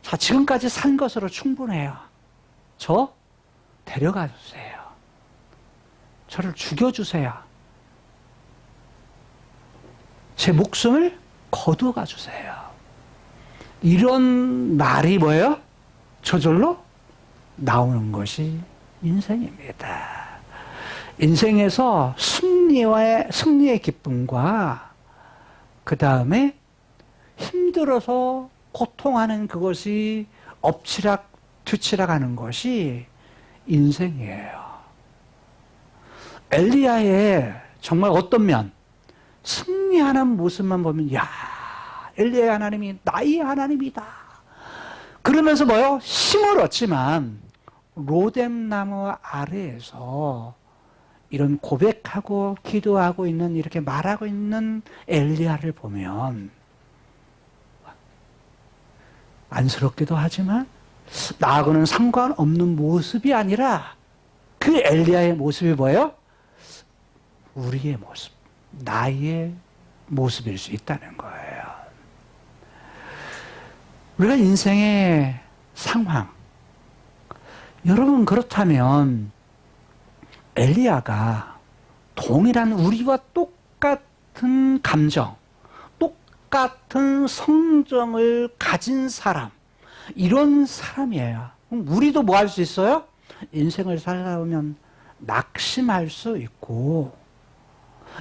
자 지금까지 산 것으로 충분해요. 저 데려가 주세요. 저를 죽여주세요. 제 목숨을 거두어가 주세요. 이런 말이 뭐예요? 저절로 나오는 것이 인생입니다. 인생에서 승리의 기쁨과 그 다음에 힘들어서 고통하는 그것이 엎치락 뒤치락 하는 것이 인생이에요. 엘리야의 정말 어떤 면 승리하는 모습만 보면 야 엘리야의 하나님이 나의 하나님이다. 그러면서 뭐요? 힘을 얻지만 로뎀나무 아래에서 이런 고백하고 기도하고 있는 이렇게 말하고 있는 엘리야를 보면 안쓰럽기도 하지만 나하고는 상관없는 모습이 아니라 그 엘리야의 모습이 뭐예요? 우리의 모습, 나의 모습일 수 있다는 거예요. 우리가 인생의 상황, 여러분 그렇다면 엘리야가 동일한 우리와 똑같은 감정, 똑같은 성정을 가진 사람, 이런 사람이에요. 그럼 우리도 뭐 할 수 있어요? 인생을 살다 보면 낙심할 수 있고,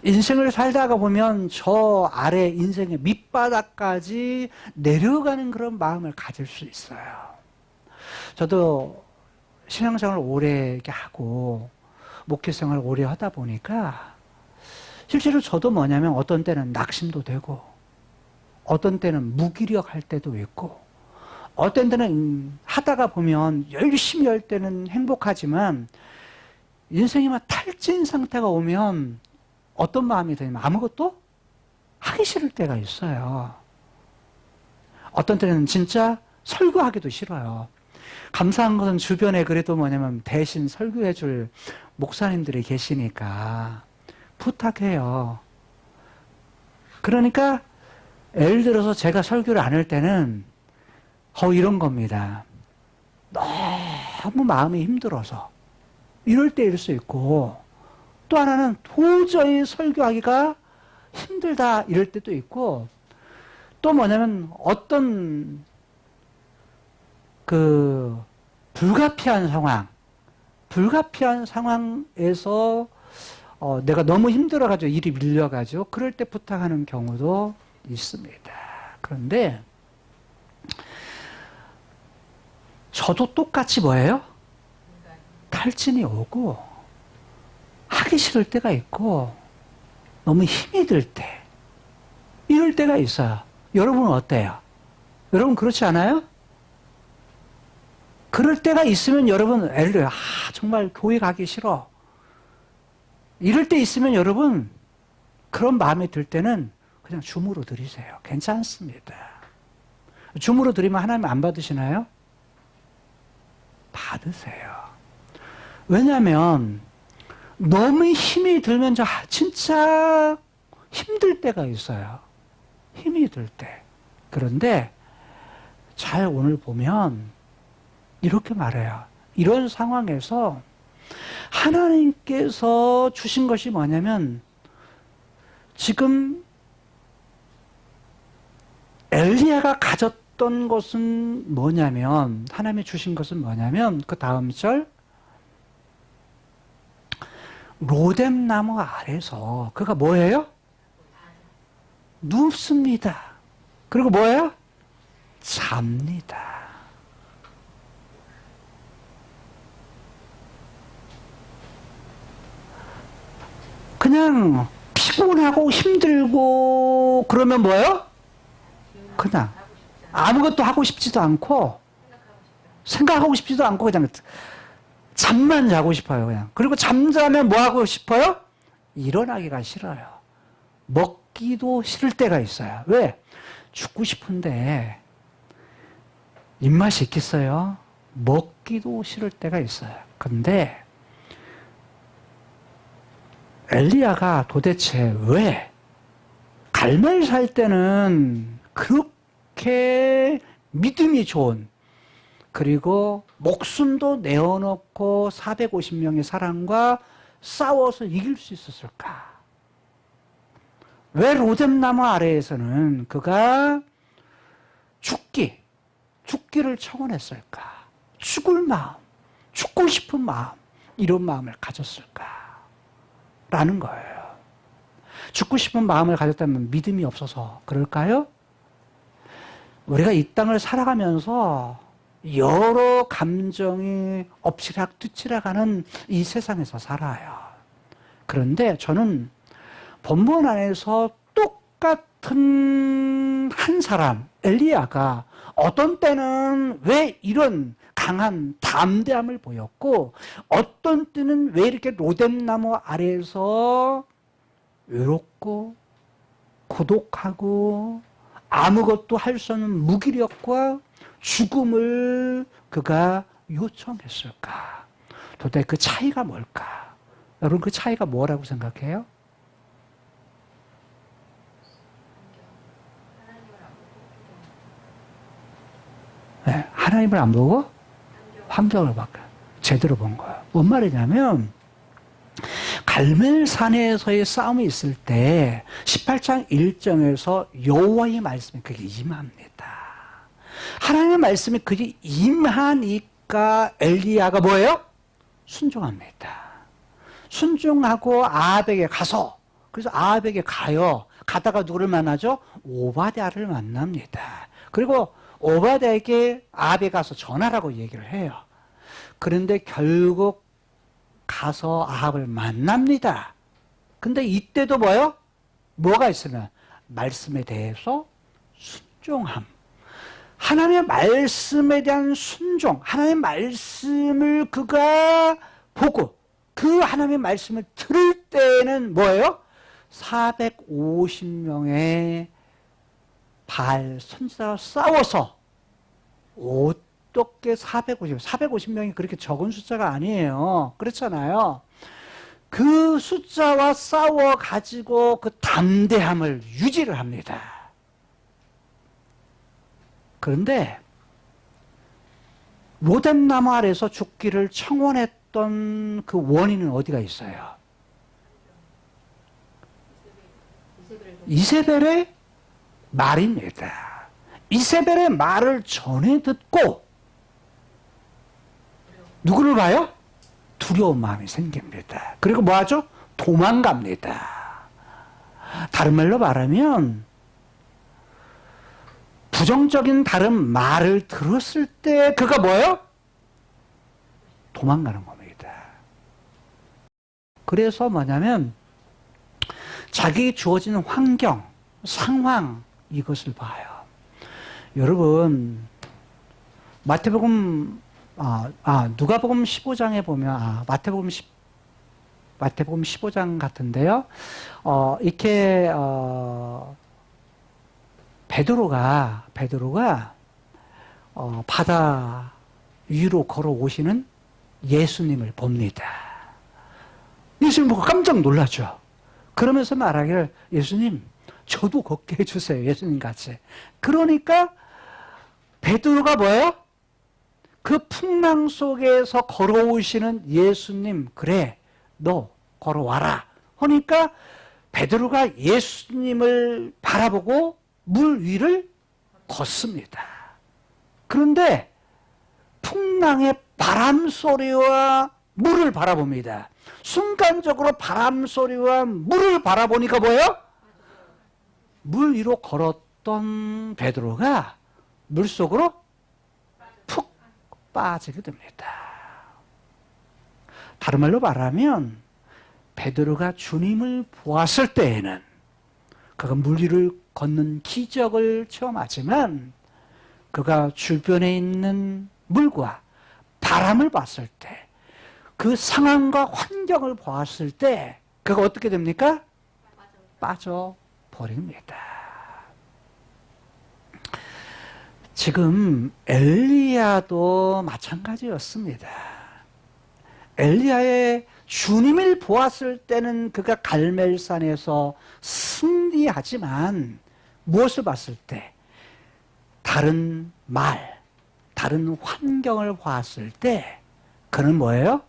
인생을 살다가 보면 저 아래 인생의 밑바닥까지 내려가는 그런 마음을 가질 수 있어요. 저도 신앙생활을 오래 하고 목회생활을 오래 하다 보니까 실제로 저도 뭐냐면 어떤 때는 낙심도 되고 어떤 때는 무기력할 때도 있고 어떤 때는 하다가 보면 열심히 할 때는 행복하지만 인생이 막 탈진 상태가 오면 어떤 마음이 드냐면 아무것도 하기 싫을 때가 있어요. 어떤 때는 진짜 설교하기도 싫어요. 감사한 것은 주변에 그래도 뭐냐면 대신 설교해 줄 목사님들이 계시니까 부탁해요. 그러니까 예를 들어서 제가 설교를 안 할 때는 이런 겁니다. 너무 마음이 힘들어서 이럴 때일 수 있고 또 하나는 도저히 설교하기가 힘들다 이럴 때도 있고 또 뭐냐면 어떤 그 불가피한 상황에서 내가 너무 힘들어가지고 일이 밀려가지고 그럴 때 부탁하는 경우도 있습니다. 그런데 저도 똑같이 뭐예요? 탈진이 오고 하기 싫을 때가 있고 너무 힘이 들 때 이럴 때가 있어요. 여러분은 어때요? 여러분 그렇지 않아요? 그럴 때가 있으면 여러분 예를 들어요. 정말 교회 가기 싫어. 이럴 때 있으면 여러분 그런 마음이 들 때는 그냥 주무로 드리세요. 괜찮습니다. 주무로 드리면 하나님 안 받으시나요? 받으세요. 왜냐하면 너무 힘이 들면 진짜 힘들 때가 있어요. 힘이 들 때. 그런데 잘 오늘 보면 이렇게 말해요. 이런 상황에서 하나님께서 주신 것이 뭐냐면 지금 엘리야가 가졌던 것은 뭐냐면 하나님이 주신 것은 뭐냐면 그 다음 절 로뎀나무 아래서 그가 뭐예요? 눕습니다. 그리고 뭐예요? 잡니다. 그냥 피곤하고 힘들고 그러면 뭐예요? 그냥 아무것도 하고 싶지도 않고 생각하고 싶지도 않고 그냥 잠만 자고 싶어요. 그냥. 그리고 잠자면 뭐 하고 싶어요? 일어나기가 싫어요. 먹기도 싫을 때가 있어요. 왜? 죽고 싶은데 입맛이 있겠어요? 먹기도 싫을 때가 있어요. 근데 엘리야가 도대체 왜 갈멜 살 때는 그렇게 믿음이 좋은 그리고 목숨도 내어놓고 450명의 사람과 싸워서 이길 수 있었을까? 왜 로뎀나무 아래에서는 그가 죽기를 청원했을까? 죽을 마음, 죽고 싶은 마음, 이런 마음을 가졌을까? 라는 거예요. 죽고 싶은 마음을 가졌다면 믿음이 없어서 그럴까요? 우리가 이 땅을 살아가면서 여러 감정이 엎치락뒤치락하는 이 세상에서 살아요. 그런데 저는 본문 안에서 똑같은 한 사람 엘리야가 어떤 때는 왜 이런 강한 담대함을 보였고 어떤 때는 왜 이렇게 로뎀나무 아래에서 외롭고 고독하고 아무것도 할 수 없는 무기력과 죽음을 그가 요청했을까? 도대체 그 차이가 뭘까? 여러분 그 차이가 뭐라고 생각해요? 네, 하나님을 안 보고 환경을 제대로 본 거예요. 뭔 말이냐면 갈멜산에서의 싸움이 있을 때 18장 1절에서 여호와의 말씀이 그게 임합니다. 하나님의 말씀이 그게 임하니까 엘리야가 뭐예요? 순종합니다. 순종하고 아합에게 가서, 그래서 아합에게 가요. 가다가 누구를 만나죠? 오바댜를 만납니다. 그리고 오바댜에게 아합에 가서 전하라고 얘기를 해요. 그런데 결국 가서 아합을 만납니다. 근데 이때도 뭐요? 뭐가 있으면 말씀에 대해서 순종함. 하나님의 말씀에 대한 순종, 하나님의 말씀을 그가 보고 그 하나님의 말씀을 들을 때에는 뭐예요? 450명의 바알 선지자와 싸워서 어떻게 450명이 그렇게 적은 숫자가 아니에요. 그렇잖아요. 그 숫자와 싸워 가지고 그 담대함을 유지를 합니다. 그런데 로뎀나무 아래서 죽기를 청원했던 그 원인은 어디가 있어요? 이세벨의 말입니다. 이세벨의 말을 전해 듣고 누구를 봐요? 두려운 마음이 생깁니다. 그리고 뭐하죠? 도망갑니다. 다른 말로 말하면 부정적인 다른 말을 들었을 때 그가 뭐예요? 도망가는 겁니다. 그래서 뭐냐면 자기 주어진 환경, 상황 이것을 봐요. 여러분 마태복음 누가복음 15장에 보면 마태복음 15장 같은데요. 이렇게 베드로가 바다 위로 걸어오시는 예수님을 봅니다. 예수님 보고 깜짝 놀라죠. 그러면서 말하기를 예수님 저도 걷게 해주세요. 예수님 같이. 그러니까 베드로가 뭐예요? 그 풍랑 속에서 걸어오시는 예수님 그래 너 걸어와라 하니까 베드로가 예수님을 바라보고 물 위를 걷습니다. 그런데 풍랑의 바람 소리와 물을 바라봅니다. 순간적으로 바람 소리와 물을 바라보니까 뭐예요? 물 위로 걸었던 베드로가 물속으로 푹 빠지게 됩니다. 다른 말로 말하면 베드로가 주님을 보았을 때에는 그가 물 위를 걷는 기적을 체험하지만 그가 주변에 있는 물과 바람을 봤을 때 그 상황과 환경을 보았을 때 그가 어떻게 됩니까? 빠져버립니다. 지금 엘리야도 마찬가지였습니다. 엘리야의 주님을 보았을 때는 그가 갈멜산에서 승리하지만 무엇을 봤을 때 다른 말, 다른 환경을 보았을 때 그는 뭐예요?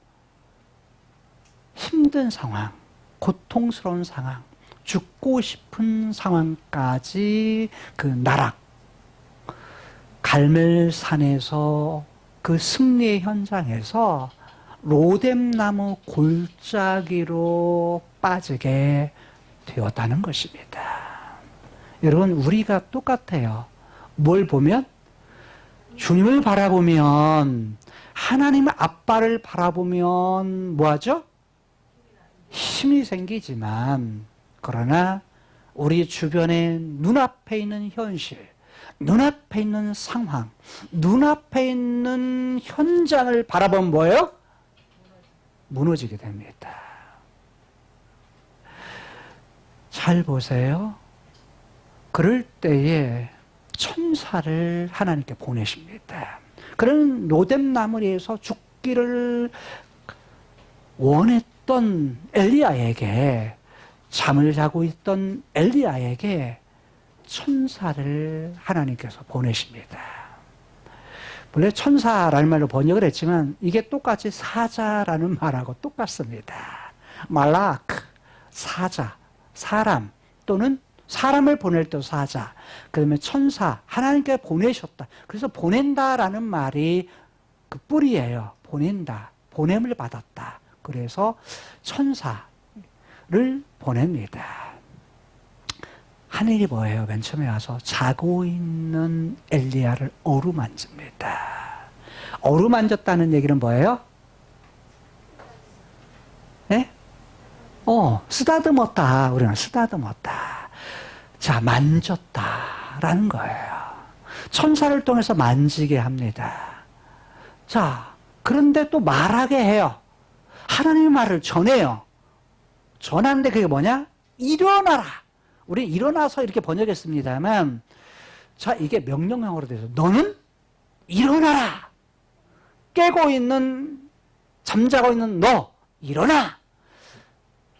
힘든 상황, 고통스러운 상황, 죽고 싶은 상황까지 그 나락, 갈멜산에서 그 승리의 현장에서 로뎀나무 골짜기로 빠지게 되었다는 것입니다. 여러분 우리가 똑같아요. 뭘 보면? 주님을 바라보면 하나님 아빠를 바라보면 뭐하죠? 힘이 생기지만 그러나 우리 주변에 눈앞에 있는 현실, 눈앞에 있는 상황, 눈앞에 있는 현장을 바라보면 뭐예요? 무너지게 됩니다. 잘 보세요. 그럴 때에 천사를 하나님께 보내십니다. 그런 로뎀나무리에서 죽기를 원했던 엘리야에게, 잠을 자고 있던 엘리야에게 천사를 하나님께서 보내십니다. 원래 천사라는 말로 번역을 했지만 이게 똑같이 사자라는 말하고 똑같습니다. 말라크, 사자, 사람 또는 사람을 보낼 때 사자, 그 다음에 천사, 하나님께 보내셨다. 그래서 보낸다라는 말이 그 뿌리예요. 보낸다, 보냄을 받았다. 그래서 천사를 보냅니다. 하늘이 뭐예요? 맨 처음에 와서 자고 있는 엘리야를 어루만집니다. 어루만졌다는 얘기는 뭐예요? 네? 쓰다듬었다. 우리는 쓰다듬었다. 자, 만졌다라는 거예요. 천사를 통해서 만지게 합니다. 자, 그런데 또 말하게 해요. 하나님의 말을 전해요. 전하는데 그게 뭐냐? 일어나라. 우리 일어나서 이렇게 번역했습니다만, 자, 이게 명령형으로 돼서 너는 일어나라. 깨고 있는, 잠자고 있는 너, 일어나.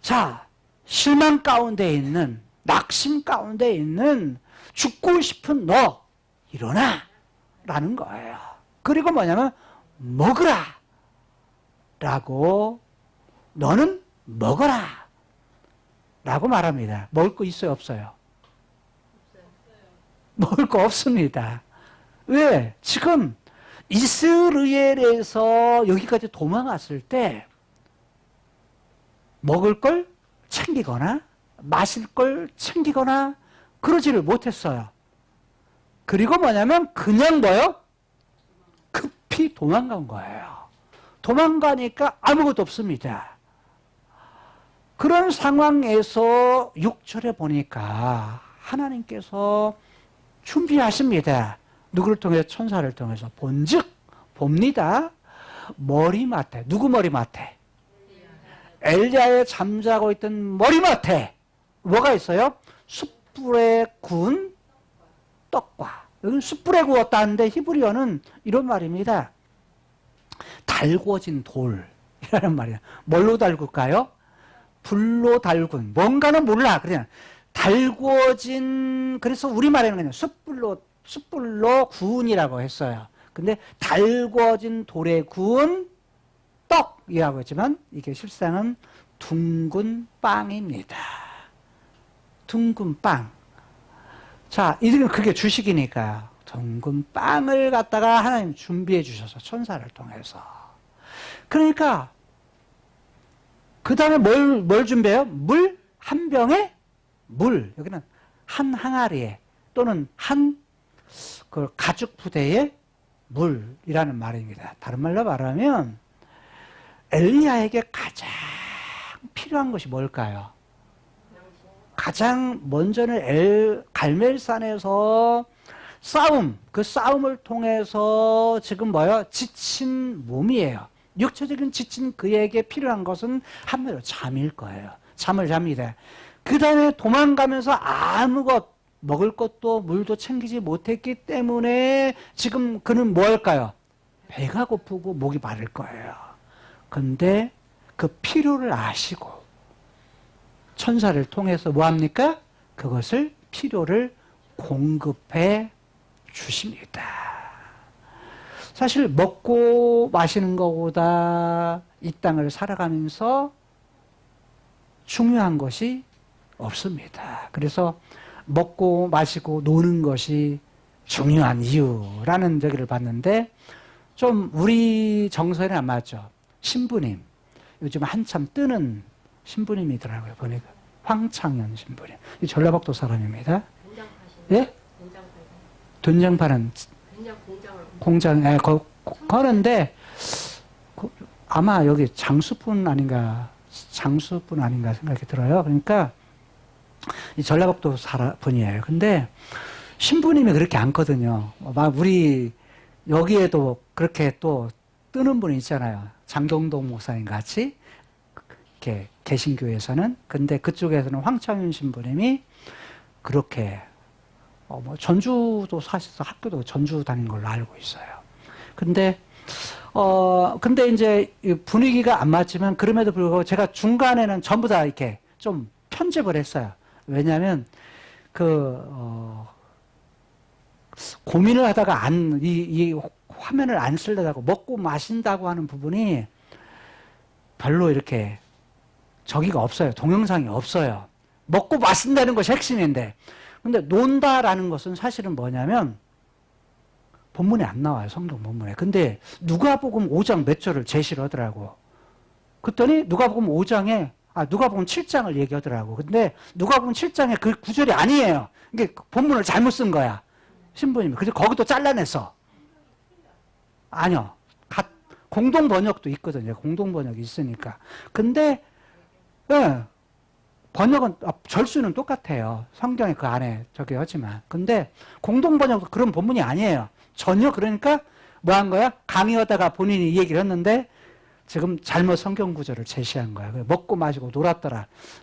자, 실망 가운데 있는, 낙심 가운데 있는, 죽고 싶은 너, 일어나. 라는 거예요. 그리고 뭐냐면, 먹으라. 라고, 너는 먹어라. 라고 말합니다. 먹을 거 있어요, 없어요? 먹을 거 없습니다. 왜? 지금 이스라엘에서 여기까지 도망왔을 때 먹을 걸 챙기거나 마실 걸 챙기거나 그러지를 못했어요. 그리고 뭐냐면 그냥 뭐요? 급히 도망간 거예요. 도망가니까 아무것도 없습니다. 그런 상황에서 6절에 보니까 하나님께서 준비하십니다. 누구를 통해서? 천사를 통해서. 본즉 봅니다. 머리맡에, 누구 머리맡에? 엘리야의 잠자고 있던 머리맡에 뭐가 있어요? 숯불에 구운 떡과, 여기 숯불에 구웠다는데 히브리어는 이런 말입니다. 달궈진 돌이라는 말이에요. 뭘로 달굴까요? 불로 달군, 뭔가는 몰라. 그냥 달궈진, 그래서 우리말에는 그냥 숯불로 구운이라고 했어요. 근데 달궈진 돌에 구운 떡이라고 했지만 이게 실상은 둥근 빵입니다. 둥근 빵. 자, 이들은 그게 주식이니까 둥근 빵을 갖다가 하나님 준비해 주셔서 천사를 통해서. 그러니까 그 다음에 뭘 준비해요? 물 한 병에 물. 여기는 한 항아리에 또는 그 가죽 부대에 물이라는 말입니다. 다른 말로 말하면 엘리야에게 가장 필요한 것이 뭘까요? 가장 먼저는 갈멜산에서 그 싸움을 통해서 지금 뭐예요? 지친 몸이에요. 육체적인 지친 그에게 필요한 것은 한마디로 잠일 거예요. 잠을 잡니다. 그 다음에 도망가면서 아무것, 먹을 것도 물도 챙기지 못했기 때문에 지금 그는 뭐 할까요? 배가 고프고 목이 마를 거예요. 근데 그 필요를 아시고 천사를 통해서 뭐 합니까? 그것을 필요를 공급해 주십니다. 사실 먹고 마시는 것보다 이 땅을 살아가면서 중요한 것이 없습니다. 그래서 먹고 마시고 노는 것이 중요한 이유라는 얘기를 봤는데 좀 우리 정서에는 안 맞죠. 신부님, 요즘 한참 뜨는 신부님이더라고요. 보니까 황창현 신부님. 이 전라북도 사람입니다. 예? 된장 파는 공장, 거는데 아마 여기 장수분 아닌가 생각이 들어요. 그러니까 이 전라북도 분이에요. 근데 신부님이 그렇게 않거든요. 우리 여기에도 그렇게 또 뜨는 분이 있잖아요. 장동동 목사님 같이 이렇게 개신교에서는. 근데 그쪽에서는 황창윤 신부님이 그렇게 전주도 사실상 학교도 전주 다닌 걸로 알고 있어요. 근데 이제 분위기가 안 맞지만 그럼에도 불구하고 제가 중간에는 전부 다 이렇게 좀 편집을 했어요. 왜냐하면 고민을 하다가 이 화면을 안 쓰려다가 먹고 마신다고 하는 부분이 별로 이렇게 저기가 없어요. 동영상이 없어요. 먹고 마신다는 것이 핵심인데. 근데 논다라는 것은 사실은 뭐냐면 본문에 안 나와요. 성경 본문에. 근데 누가복음 5장 몇 절을 제시를 하더라고. 그랬더니 누가복음 5장에 누가복음 7장을 얘기하더라고. 근데 누가복음 7장에 그 구절이 아니에요. 이게 본문을 잘못 쓴 거야. 신부님이. 그래서 거기도 잘라냈어. 아니요. 공동 번역도 있거든요. 공동 번역이 있으니까. 근데 예, 번역은 절수는 똑같아요. 성경에 그 안에 저기 하지만. 근데 공동 번역도 그런 본문이 아니에요. 전혀. 그러니까 뭐 한 거야? 강의하다가 본인이 이 얘기를 했는데 지금 잘못 성경 구절을 제시한 거야. 먹고 마시고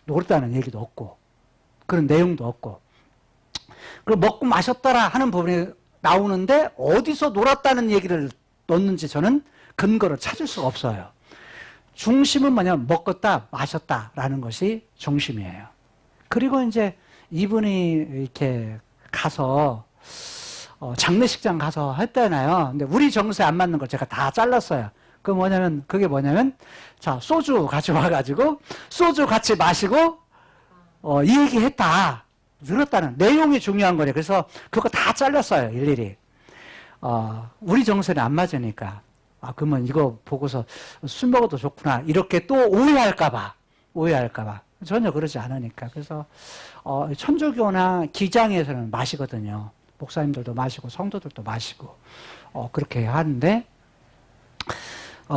놀았다는 얘기도 없고 그런 내용도 없고. 그리고 먹고 마셨더라 하는 부분이 나오는데 어디서 놀았다는 얘기를 넣는지 저는 근거를 찾을 수가 없어요. 중심은 뭐냐면 먹었다 마셨다라는 것이 중심이에요. 그리고 이제 이분이 이렇게 가서 장례식장 가서 했잖아요. 근데 우리 정서에 안 맞는 걸 제가 다 잘랐어요. 그게 뭐냐면 자, 소주 같이 와가지고 소주 같이 마시고 이 얘기 했다. 들었다는 내용이 중요한 거래. 그래서 그거 다 잘랐어요. 일일이. 우리 정서에 안 맞으니까. 그러면 이거 보고서 술 먹어도 좋구나. 이렇게 또 오해할까봐. 전혀 그러지 않으니까. 그래서, 천주교나 기장에서는 마시거든요. 목사님들도 마시고, 성도들도 마시고, 그렇게 하는데,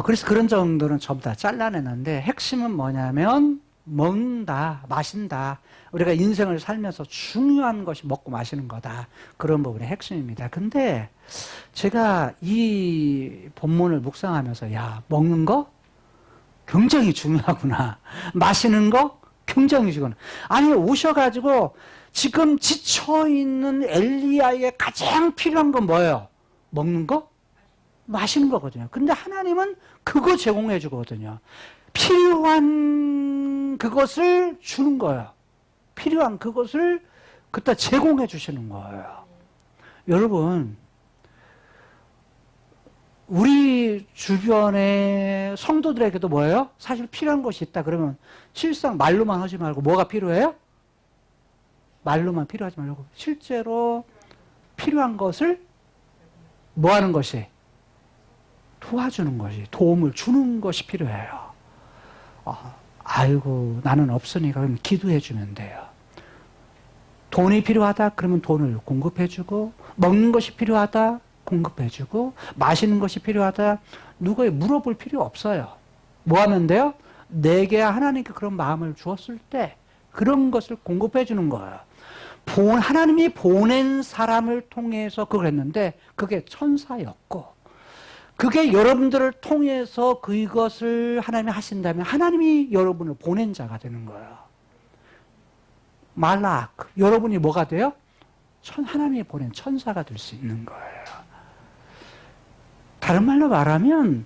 그래서 그런 정도는 전부 다 잘라내는데, 핵심은 뭐냐면, 먹는다, 마신다. 우리가 인생을 살면서 중요한 것이 먹고 마시는 거다. 그런 부분이 핵심입니다. 근데 제가 이 본문을 묵상하면서 야, 먹는 거 굉장히 중요하구나. 마시는 거 굉장히 중요하구나. 아니, 오셔가지고 지금 지쳐있는 엘리야에 가장 필요한 건 뭐예요? 먹는 거? 마시는 거거든요. 근데 하나님은 그거 제공해 주거든요. 필요한 그것을 주는 거예요. 필요한 그것을 그때 제공해 주시는 거예요. 여러분, 우리 주변의 성도들에게도 뭐예요? 사실 필요한 것이 있다 그러면 실상 말로만 하지 말고 뭐가 필요해요? 말로만 필요하지 말고 실제로 필요한 것을 뭐 하는 것이? 도와주는 것이, 도움을 주는 것이 필요해요. 아이고 나는 없으니까 그럼 기도해 주면 돼요. 돈이 필요하다 그러면 돈을 공급해 주고, 먹는 것이 필요하다 공급해 주고, 마시는 것이 필요하다 누구에 물어볼 필요 없어요. 뭐 하면 돼요? 내게 하나님께 그런 마음을 주었을 때 그런 것을 공급해 주는 거예요. 하나님이 보낸 사람을 통해서 그걸 했는데 그게 천사였고, 그게 여러분들을 통해서 그것을 하나님이 하신다면 하나님이 여러분을 보낸 자가 되는 거예요. 말락, 여러분이 뭐가 돼요? 하나님이 보낸 천사가 될 수 있는 거예요. 다른 말로 말하면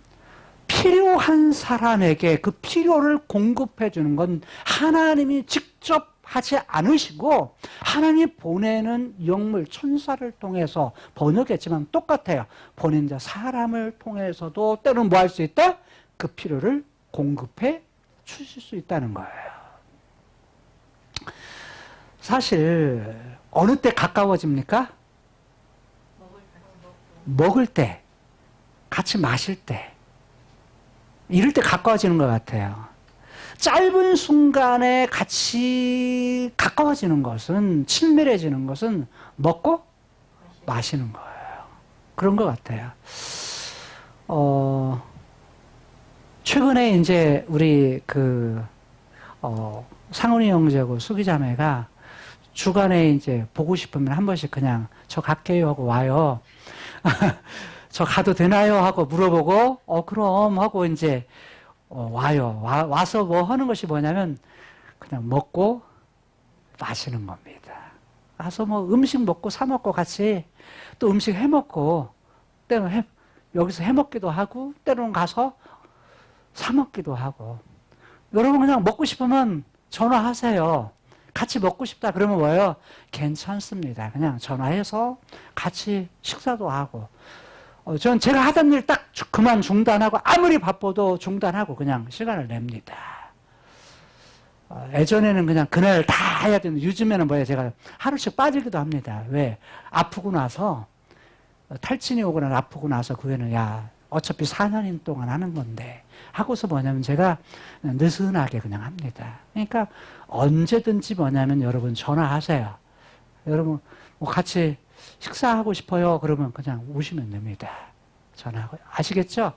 필요한 사람에게 그 필요를 공급해 주는 건 하나님이 직접 하지 않으시고 하나님이 보내는 영물 천사를 통해서 번역했지만 똑같아요. 보낸 자 사람을 통해서도 때로는 뭐 할 수 있다? 그 필요를 공급해 주실 수 있다는 거예요. 사실 어느 때 가까워집니까? 먹을 때, 같이 마실 때, 이럴 때 가까워지는 것 같아요. 짧은 순간에 같이 가까워지는 것은, 친밀해지는 것은 먹고 마시는 거예요. 그런 것 같아요. 최근에 이제 우리 상훈이 형제하고 수기 자매가 주간에 이제 보고 싶으면 한 번씩 그냥 저 갈게요 하고 와요. 저 가도 되나요? 하고 물어보고, 그럼 하고 이제 와요. 와서 뭐 하는 것이 뭐냐면 그냥 먹고 마시는 겁니다. 와서 뭐 음식 먹고 사 먹고 같이 또 음식 해 먹고, 때로는 여기서 해 먹기도 하고, 때로는 가서 사 먹기도 하고. 여러분 그냥 먹고 싶으면 전화하세요. 같이 먹고 싶다 그러면 뭐예요? 괜찮습니다. 그냥 전화해서 같이 식사도 하고. 전 제가 하던 일 딱 그만 중단하고, 아무리 바빠도 중단하고 그냥 시간을 냅니다. 예전에는 그냥 그날 다 해야 되는데 요즘에는 뭐예요? 제가 하루씩 빠지기도 합니다. 왜? 아프고 나서 탈진이 오거나 아프고 나서 그 후에는 야 어차피 4년 동안 하는 건데 하고서 뭐냐면 제가 그냥 느슨하게 그냥 합니다. 그러니까 언제든지 뭐냐면 여러분 전화하세요. 여러분 뭐 같이 식사하고 싶어요. 그러면 그냥 오시면 됩니다. 전화하고 아시겠죠?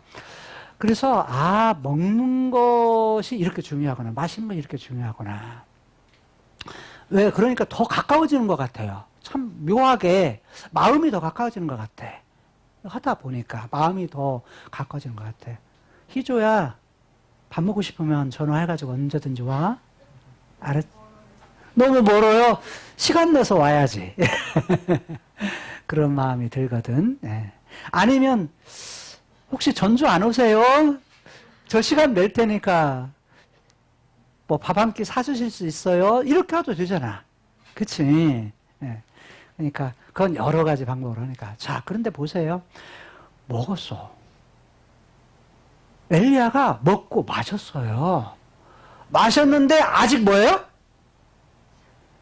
그래서 먹는 것이 이렇게 중요하구나. 마시는 건 이렇게 중요하구나. 왜? 그러니까 더 가까워지는 것 같아요. 참 묘하게 마음이 더 가까워지는 것 같아. 하다 보니까 마음이 더 가까워지는 것 같아. 희조야, 밥 먹고 싶으면 전화해가지고 언제든지 와. 알았? 너무 멀어요. 시간 내서 와야지. 그런 마음이 들거든. 네. 아니면 혹시 전주 안 오세요? 저 시간 낼 테니까 뭐 밥 한 끼 사주실 수 있어요? 이렇게 해도 되잖아. 그치? 네. 그러니까 그건 여러 가지 방법으로 하니까. 자, 그런데 보세요. 먹었어. 엘리야가 먹고 마셨어요. 마셨는데 아직 뭐예요?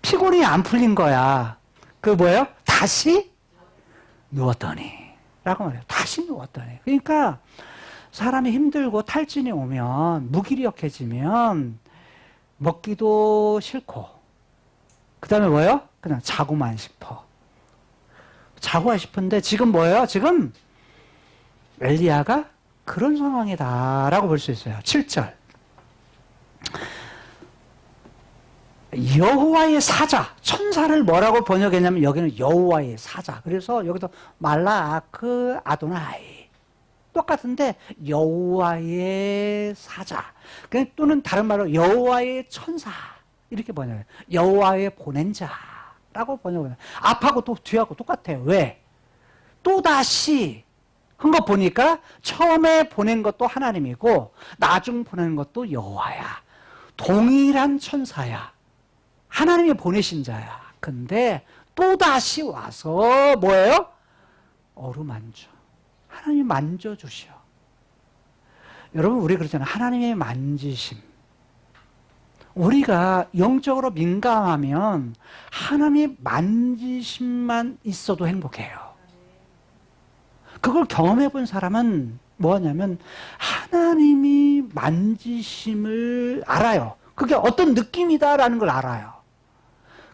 피곤이 안 풀린 거야. 그 뭐예요? 다시 누웠더니 라고 말해요. 다시 누웠더니. 그러니까 사람이 힘들고 탈진이 오면 무기력해지면 먹기도 싫고 그 다음에 뭐예요? 그냥 자고만 싶어. 자고만 싶은데 지금 뭐예요? 지금 엘리야가 그런 상황이다라고 볼 수 있어요. 7절. 여호와의 사자, 천사를 뭐라고 번역했냐면 여기는 여호와의 사자. 그래서 여기도 말라크 아도나이. 똑같은데 여호와의 사자. 또는 다른 말로 여호와의 천사. 이렇게 번역해요. 여호와의 보낸 자라고 번역해요. 앞하고 또 뒤하고 똑같아요. 왜? 또다시 한 거 보니까 처음에 보낸 것도 하나님이고 나중 보낸 것도 여호와야. 동일한 천사야. 하나님이 보내신 자야. 근데 또다시 와서 뭐예요? 어루만져. 하나님이 만져주셔. 여러분 우리 그러잖아요. 하나님의 만지심. 우리가 영적으로 민감하면 하나님의 만지심만 있어도 행복해요. 그걸 경험해 본 사람은 뭐냐면 하나님이 만지심을 알아요. 그게 어떤 느낌이다라는 걸 알아요.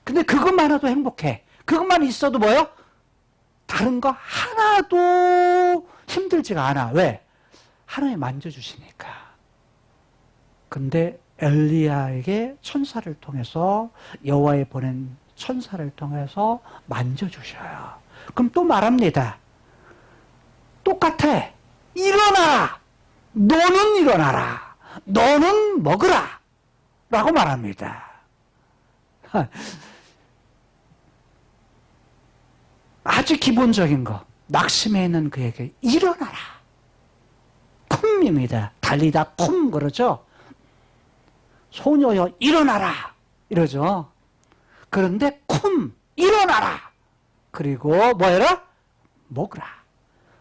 근데 그것만 해도 행복해. 그것만 있어도 뭐예요? 다른 거 하나도 힘들지가 않아. 왜? 하나님이 만져주시니까. 근데 엘리야에게 천사를 통해서 여호와의 보낸 천사를 통해서 만져주셔요. 그럼 또 말합니다. 똑같아. 일어나라. 너는 일어나라. 너는 먹으라. 라고 말합니다. 아주 기본적인 거. 낙심해 있는 그에게 일어나라. 쿰입니다. 달리다 쿰 그러죠. 소녀여 일어나라. 이러죠. 그런데 쿰 일어나라. 그리고 뭐해라? 먹으라.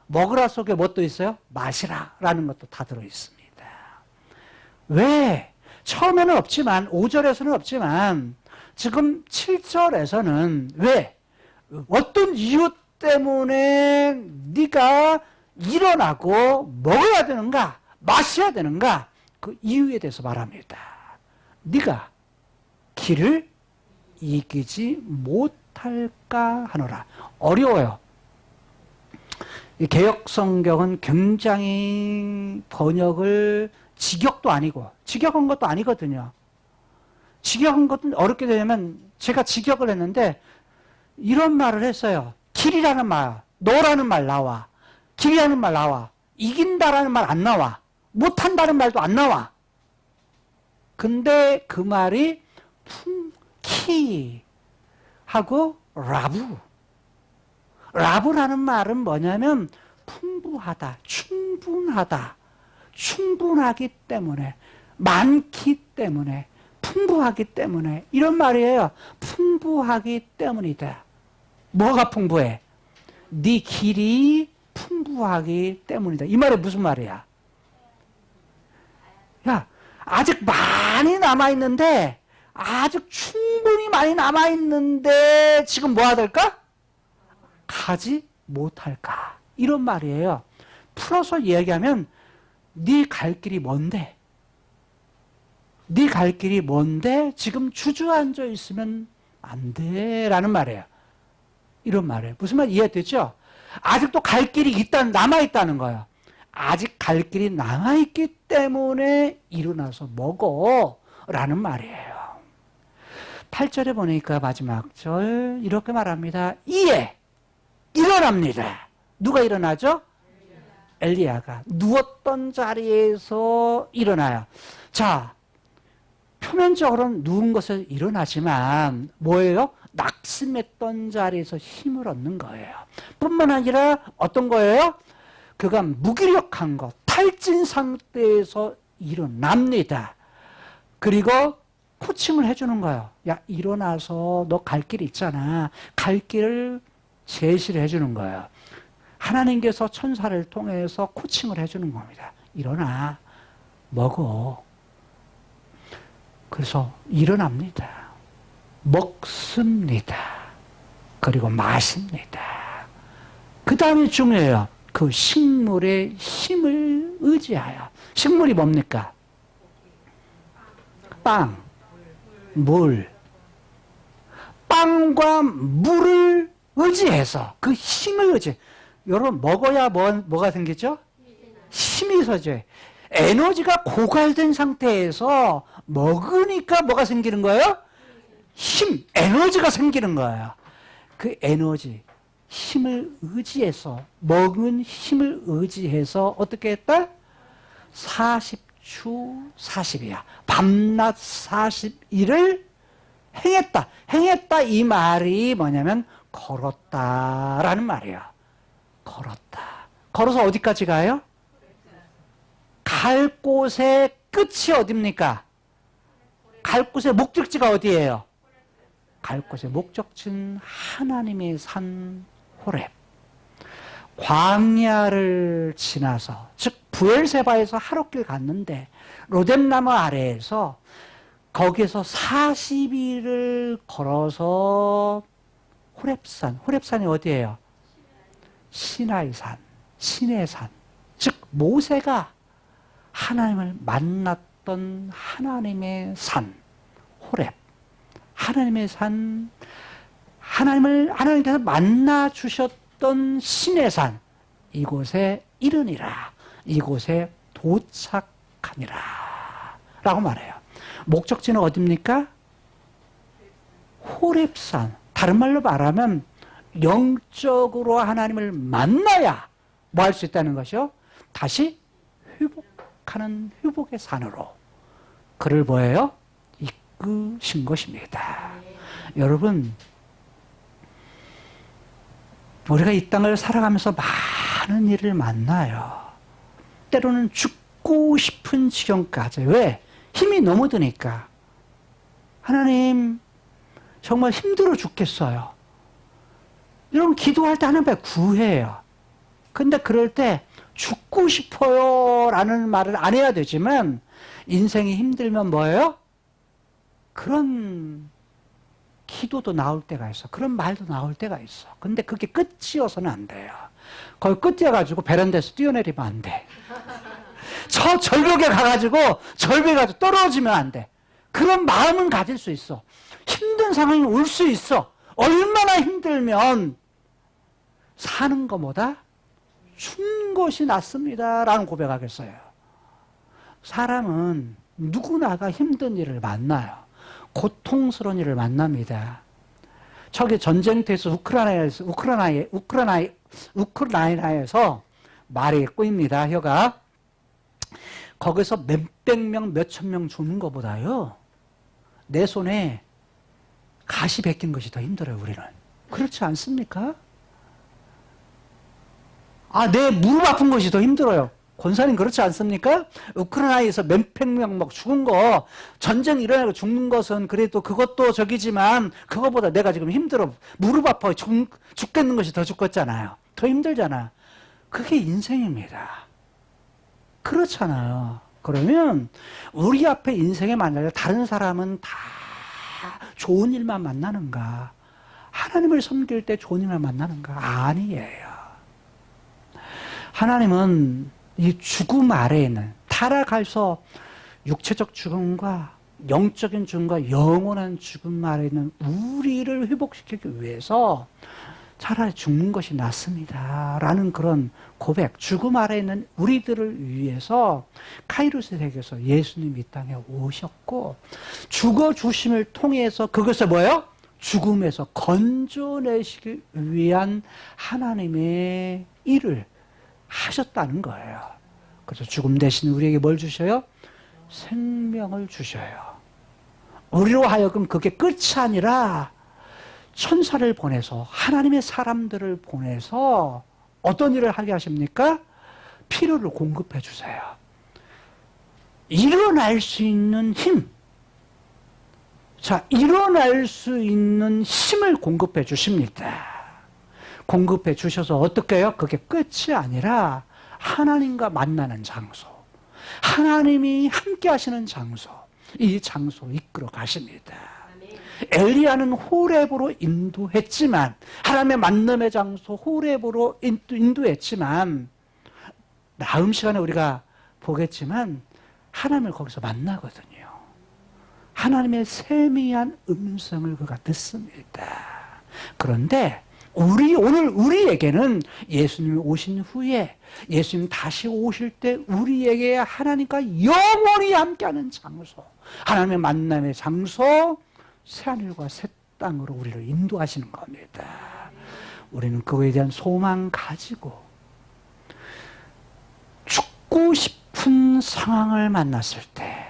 먹으라 속에 뭣도 있어요? 마시라 라는 것도 다 들어있습니다. 왜? 처음에는 없지만 5절에서는 없지만 지금 7절에서는 왜? 어떤 이유 때문에 네가 일어나고 먹어야 되는가? 마셔야 되는가? 그 이유에 대해서 말합니다. 네가 길을 이기지 못할까 하노라. 어려워요. 이 개역성경은 굉장히 번역을 직역도 아니고 직역한 것도 아니거든요. 직역한 것도 어렵게 되냐면 제가 직역을 했는데 이런 말을 했어요. 길이라는 말, 너라는 말 나와. 길이라는 말 나와. 이긴다라는 말 안 나와. 못한다는 말도 안 나와. 근데 그 말이 키하고 라부. 라부라는 말은 뭐냐면 풍부하다, 충분하다, 충분하기 때문에, 많기 때문에, 풍부하기 때문에 이런 말이에요. 풍부하기 때문이다. 뭐가 풍부해? 네 길이 풍부하기 때문이다. 이 말이 무슨 말이야? 야, 아직 많이 남아있는데 아직 충분히 많이 남아있는데 지금 뭐해야 될까? 가지 못할까? 이런 말이에요. 풀어서 이야기하면 네 갈 길이 뭔데? 네 갈 길이 뭔데 지금 주저앉아 있으면 안 돼 라는 말이에요. 이런 말이에요. 무슨 말 이해됐죠? 아직도 갈 길이 남아있다는 거예요. 아직 갈 길이 남아있기 때문에 일어나서 먹어 라는 말이에요. 8절에 보니까 마지막 절 이렇게 말합니다. 이에 일어납니다. 누가 일어나죠? 엘리야가 누웠던 자리에서 일어나요. 자, 표면적으로는 누운 것을 일어나지만 뭐예요? 낙심했던 자리에서 힘을 얻는 거예요. 뿐만 아니라 어떤 거예요? 그가 무기력한 것, 탈진 상태에서 일어납니다. 그리고 코칭을 해주는 거예요. 야, 일어나서 너 갈 길 있잖아. 갈 길을 제시를 해주는 거예요. 하나님께서 천사를 통해서 코칭을 해주는 겁니다. 일어나, 먹어. 그래서 일어납니다. 먹습니다. 그리고 마십니다. 그 다음에 중요해요. 그 식물의 힘을 의지하여. 식물이 뭡니까? 빵, 물. 빵과 물을 의지해서 그 힘을 의지. 여러분 먹어야 뭐가 생기죠? 힘이 서죠. 에너지가 고갈된 상태에서 먹으니까 뭐가 생기는 거예요? 힘, 에너지가 생기는 거예요. 그 에너지, 힘을 의지해서 먹은 힘을 의지해서 어떻게 했다? 40주 40이야. 밤낮 40일을 행했다. 행했다 이 말이 뭐냐면 걸었다라는 말이야. 걸었다. 걸어서 어디까지 가요? 갈 곳의 끝이 어딥니까? 갈 곳의 목적지가 어디예요? 갈 곳의 목적지는 하나님의 산 호렙. 광야를 지나서, 즉 부엘세바에서 하룻길 갔는데 로뎀나무 아래에서 거기에서 40일을 걸어서 호렙산. 호렙산이 어디예요? 시나이산, 시내산. 즉 모세가 하나님을 만났던 하나님의 산, 호렙. 하나님의 산, 하나님께서 만나 주셨던 신의 산, 이곳에 이르니라, 이곳에 도착하니라 라고 말해요. 목적지는 어디입니까? 호렙산. 다른 말로 말하면 영적으로 하나님을 만나야 뭐 할 수 있다는 것이요? 다시 회복하는 회복의 산으로 그를 뭐예요? 이끄신 것입니다. 여러분, 우리가 이 땅을 살아가면서 많은 일을 만나요. 때로는 죽고 싶은 지경까지. 왜? 힘이 너무 드니까. 하나님, 정말 힘들어 죽겠어요. 이런 기도할 때 하나님 앞에 구해요. 근데 그럴 때 죽고 싶어요 라는 말을 안 해야 되지만 인생이 힘들면 뭐예요? 그런 기도도 나올 때가 있어. 그런 말도 나올 때가 있어. 근데 그게 끝이어서는 안 돼요. 거기 끝이어가지고 베란다에서 뛰어내리면 안 돼. 저 절벽에 가가지고 절벽에 가지고 떨어지면 안 돼. 그런 마음은 가질 수 있어. 힘든 상황이 올 수 있어. 얼마나 힘들면 사는 것보다 죽는 것이 낫습니다 라는 고백하겠어요. 사람은 누구나가 힘든 일을 만나요. 고통스러운 일을 만납니다. 저기 전쟁터에서 우크라이나에서 말이 꼬입니다. 혀가. 거기서 몇백 명, 몇천 명 죽는 것보다요. 내 손에 가시 베낀 것이 더 힘들어요, 우리는. 그렇지 않습니까? 내 무릎 아픈 것이 더 힘들어요. 권사님 그렇지 않습니까? 우크라이나에서 몇백 명 막 죽은 거, 전쟁 일어나고 죽는 것은 그래도 그것도 저기지만 그거보다 내가 지금 힘들어. 무릎 아파 죽겠는 것이 더 죽겠잖아요. 더 힘들잖아. 그게 인생입니다. 그렇잖아요. 그러면 우리 앞에 인생에 만약에 다른 사람은 다 좋은 일만 만나는가? 하나님을 섬길 때 좋은 일만 만나는가? 아니에요. 하나님은 이 죽음 아래에 있는 타락해서 육체적 죽음과 영적인 죽음과 영원한 죽음 아래에 있는 우리를 회복시키기 위해서 차라리 죽는 것이 낫습니다. 라는 그런 고백, 죽음 아래에 있는 우리들을 위해서 카이로스 세계에서 예수님이 이 땅에 오셨고 죽어주심을 통해서 그것을 뭐예요? 죽음에서 건져내시기 위한 하나님의 일을 하셨다는 거예요. 그래서 죽음 대신 우리에게 뭘 주셔요? 생명을 주셔요. 우리로 하여금 그게 끝이 아니라 천사를 보내서 하나님의 사람들을 보내서 어떤 일을 하게 하십니까? 필요를 공급해 주세요. 일어날 수 있는 힘. 자, 일어날 수 있는 힘을 공급해 주십니다. 공급해 주셔서 어떻게 해요? 그게 끝이 아니라 하나님과 만나는 장소. 하나님이 함께 하시는 장소. 이 장소로 이끌어 가십니다. 엘리야는 호렙으로 인도했지만 하나님의 만남의 장소 호렙으로 인도했지만 다음 시간에 우리가 보겠지만 하나님을 거기서 만나거든요. 하나님의 세미한 음성을 그가 듣습니다. 그런데 오늘 우리에게는 예수님이 오신 후에 예수님 다시 오실 때 우리에게 하나님과 영원히 함께하는 장소, 하나님의 만남의 장소, 새하늘과 새 땅으로 우리를 인도하시는 겁니다. 우리는 그거에 대한 소망 가지고 죽고 싶은 상황을 만났을 때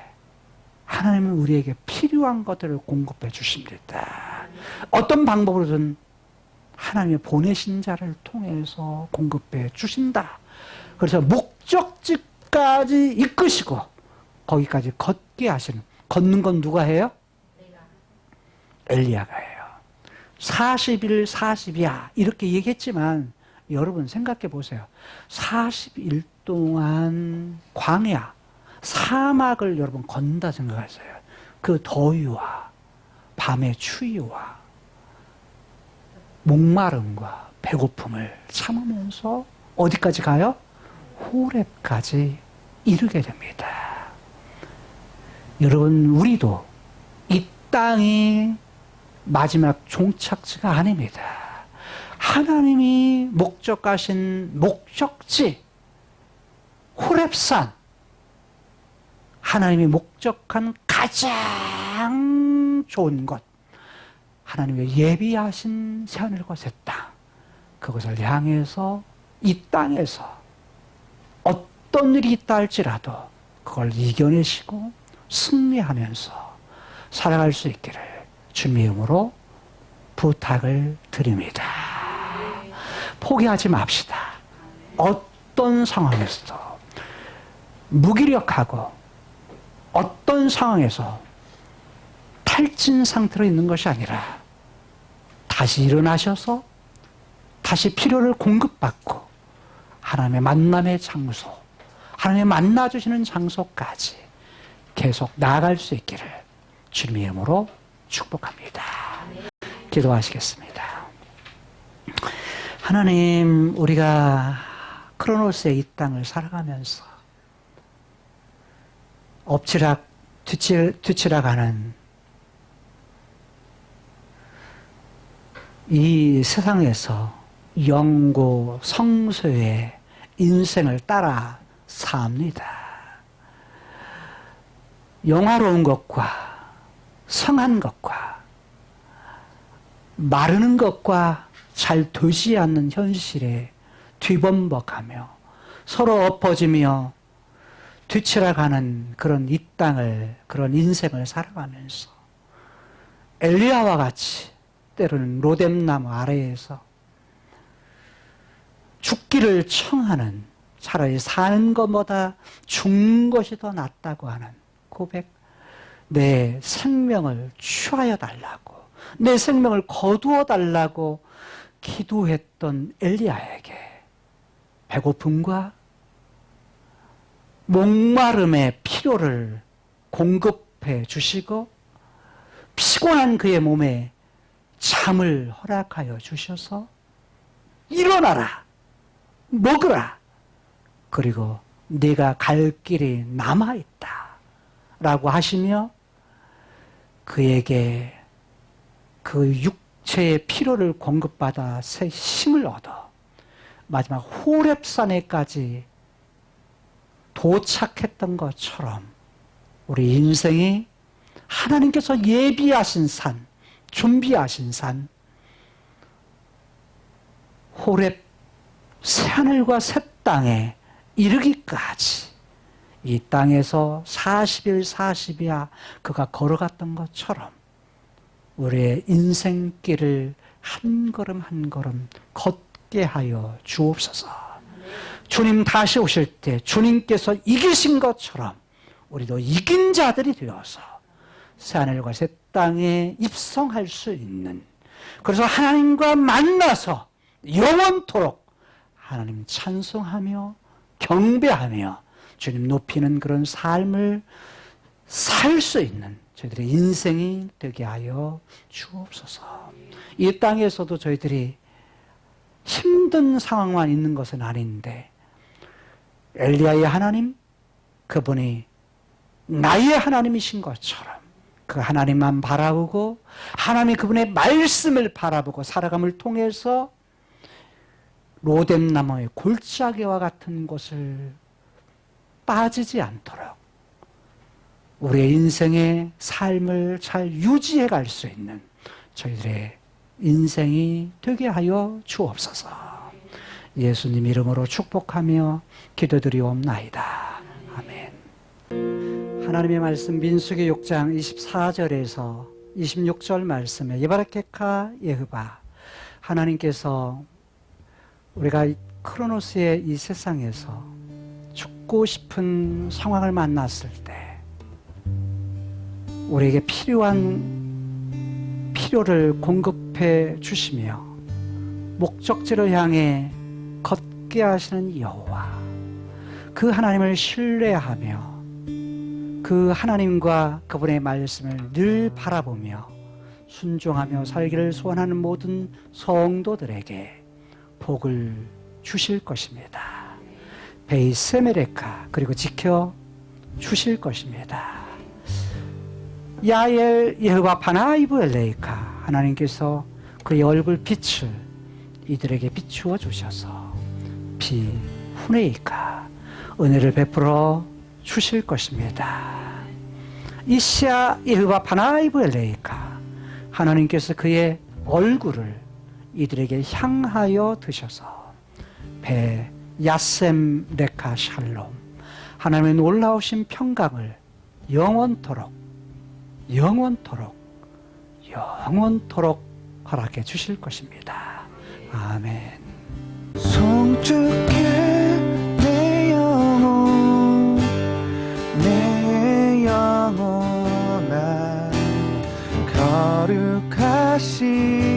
하나님은 우리에게 필요한 것들을 공급해 주십니다. 어떤 방법으로든 하나님의 보내신 자를 통해서 공급해 주신다. 그래서 목적지까지 이끄시고 거기까지 걷게 하시는, 걷는 건 누가 해요? 엘리야가 해요. 40일 40이야 이렇게 얘기했지만 여러분 생각해 보세요. 40일 동안 광야, 사막을 여러분 걷는다 생각하세요. 그 더위와 밤의 추위와 목마름과 배고픔을 참으면서 어디까지 가요? 호렙까지 이르게 됩니다. 여러분, 우리도 이 땅이 마지막 종착지가 아닙니다. 하나님이 목적하신 목적지, 호렙산, 하나님이 목적한 가장 좋은 것, 하나님의 예비하신 새하늘과 새 땅, 그것을 향해서 이 땅에서 어떤 일이 있다 할지라도 그걸 이겨내시고 승리하면서 살아갈 수 있기를 주님의 이름으로 부탁을 드립니다. 포기하지 맙시다. 어떤 상황에서도 무기력하고 어떤 상황에서 탈진 상태로 있는 것이 아니라 다시 일어나셔서 다시 필요를 공급받고 하나님의 만남의 장소, 하나님의 만나주시는 장소까지 계속 나아갈 수 있기를 주님의 이름으로 축복합니다. 기도하시겠습니다. 하나님, 우리가 크로노스의 이 땅을 살아가면서 엎치락 뒤치락하는 이 세상에서 영고 성소의 인생을 따라 삽니다. 영화로운 것과 성한 것과 마르는 것과 잘 되지 않는 현실에 뒤범벅하며 서로 엎어지며 뒤치락하는 그런 이 땅을, 그런 인생을 살아가면서 엘리야와 같이 때로는 로뎀나무 아래에서 죽기를 청하는, 차라리 사는 것보다 죽는 것이 더 낫다고 하는 고백, 내 생명을 취하여 달라고, 내 생명을 거두어 달라고 기도했던 엘리야에게 배고픔과 목마름의 필요를 공급해 주시고 피곤한 그의 몸에 잠을 허락하여 주셔서 일어나라, 먹으라, 그리고 네가 갈 길이 남아있다 라고 하시며 그에게 그 육체의 피로를 공급받아 새 힘을 얻어 마지막 호렙산에까지 도착했던 것처럼 우리 인생이 하나님께서 예비하신 산, 준비하신 산, 호렙 새하늘과 새 땅에 이르기까지 이 땅에서 40일 40이야 그가 걸어갔던 것처럼 우리의 인생길을 한 걸음 한 걸음 걷게 하여 주옵소서. 주님 다시 오실 때 주님께서 이기신 것처럼 우리도 이긴 자들이 되어서 새하늘과 새 땅에 입성할 수 있는, 그래서 하나님과 만나서 영원토록 하나님 찬송하며 경배하며 주님 높이는 그런 삶을 살 수 있는 저희들의 인생이 되게 하여 주옵소서. 이 땅에서도 저희들이 힘든 상황만 있는 것은 아닌데 엘리야의 하나님, 그분이 나의 하나님이신 것처럼 그 하나님만 바라보고 하나님이 그분의 말씀을 바라보고 살아감을 통해서 로뎀나무의 골짜기와 같은 곳을 빠지지 않도록 우리의 인생의 삶을 잘 유지해 갈 수 있는 저희들의 인생이 되게 하여 주옵소서. 예수님 이름으로 축복하며 기도드리옵나이다. 아멘. 하나님의 말씀 민수기 6장 24절에서 26절 말씀에 예바라케카 예흐바, 하나님께서 우리가 크로노스의 이 세상에서 죽고 싶은 상황을 만났을 때 우리에게 필요한 필요를 공급해 주시며 목적지를 향해 걷게 하시는 여호와, 그 하나님을 신뢰하며 그 하나님과 그분의 말씀을 늘 바라보며 순종하며 살기를 소원하는 모든 성도들에게 복을 주실 것입니다. 베이세메레카, 그리고 지켜 주실 것입니다. 야엘 예흐바 파나이브 엘레이카, 하나님께서 그의 얼굴 빛을 이들에게 비추어 주셔서 비 후네이카, 은혜를 베풀어 주실 것입니다. 이시아 예흐바 파나이브 엘레이카, 하나님께서 그의 얼굴을 이들에게 향하여 드셔서 배 야셈 레카 샬롬, 하나님의 놀라우신 평강을 영원토록 허락해 주실 것입니다. 아멘. 송축해 내 영혼아, 거룩하신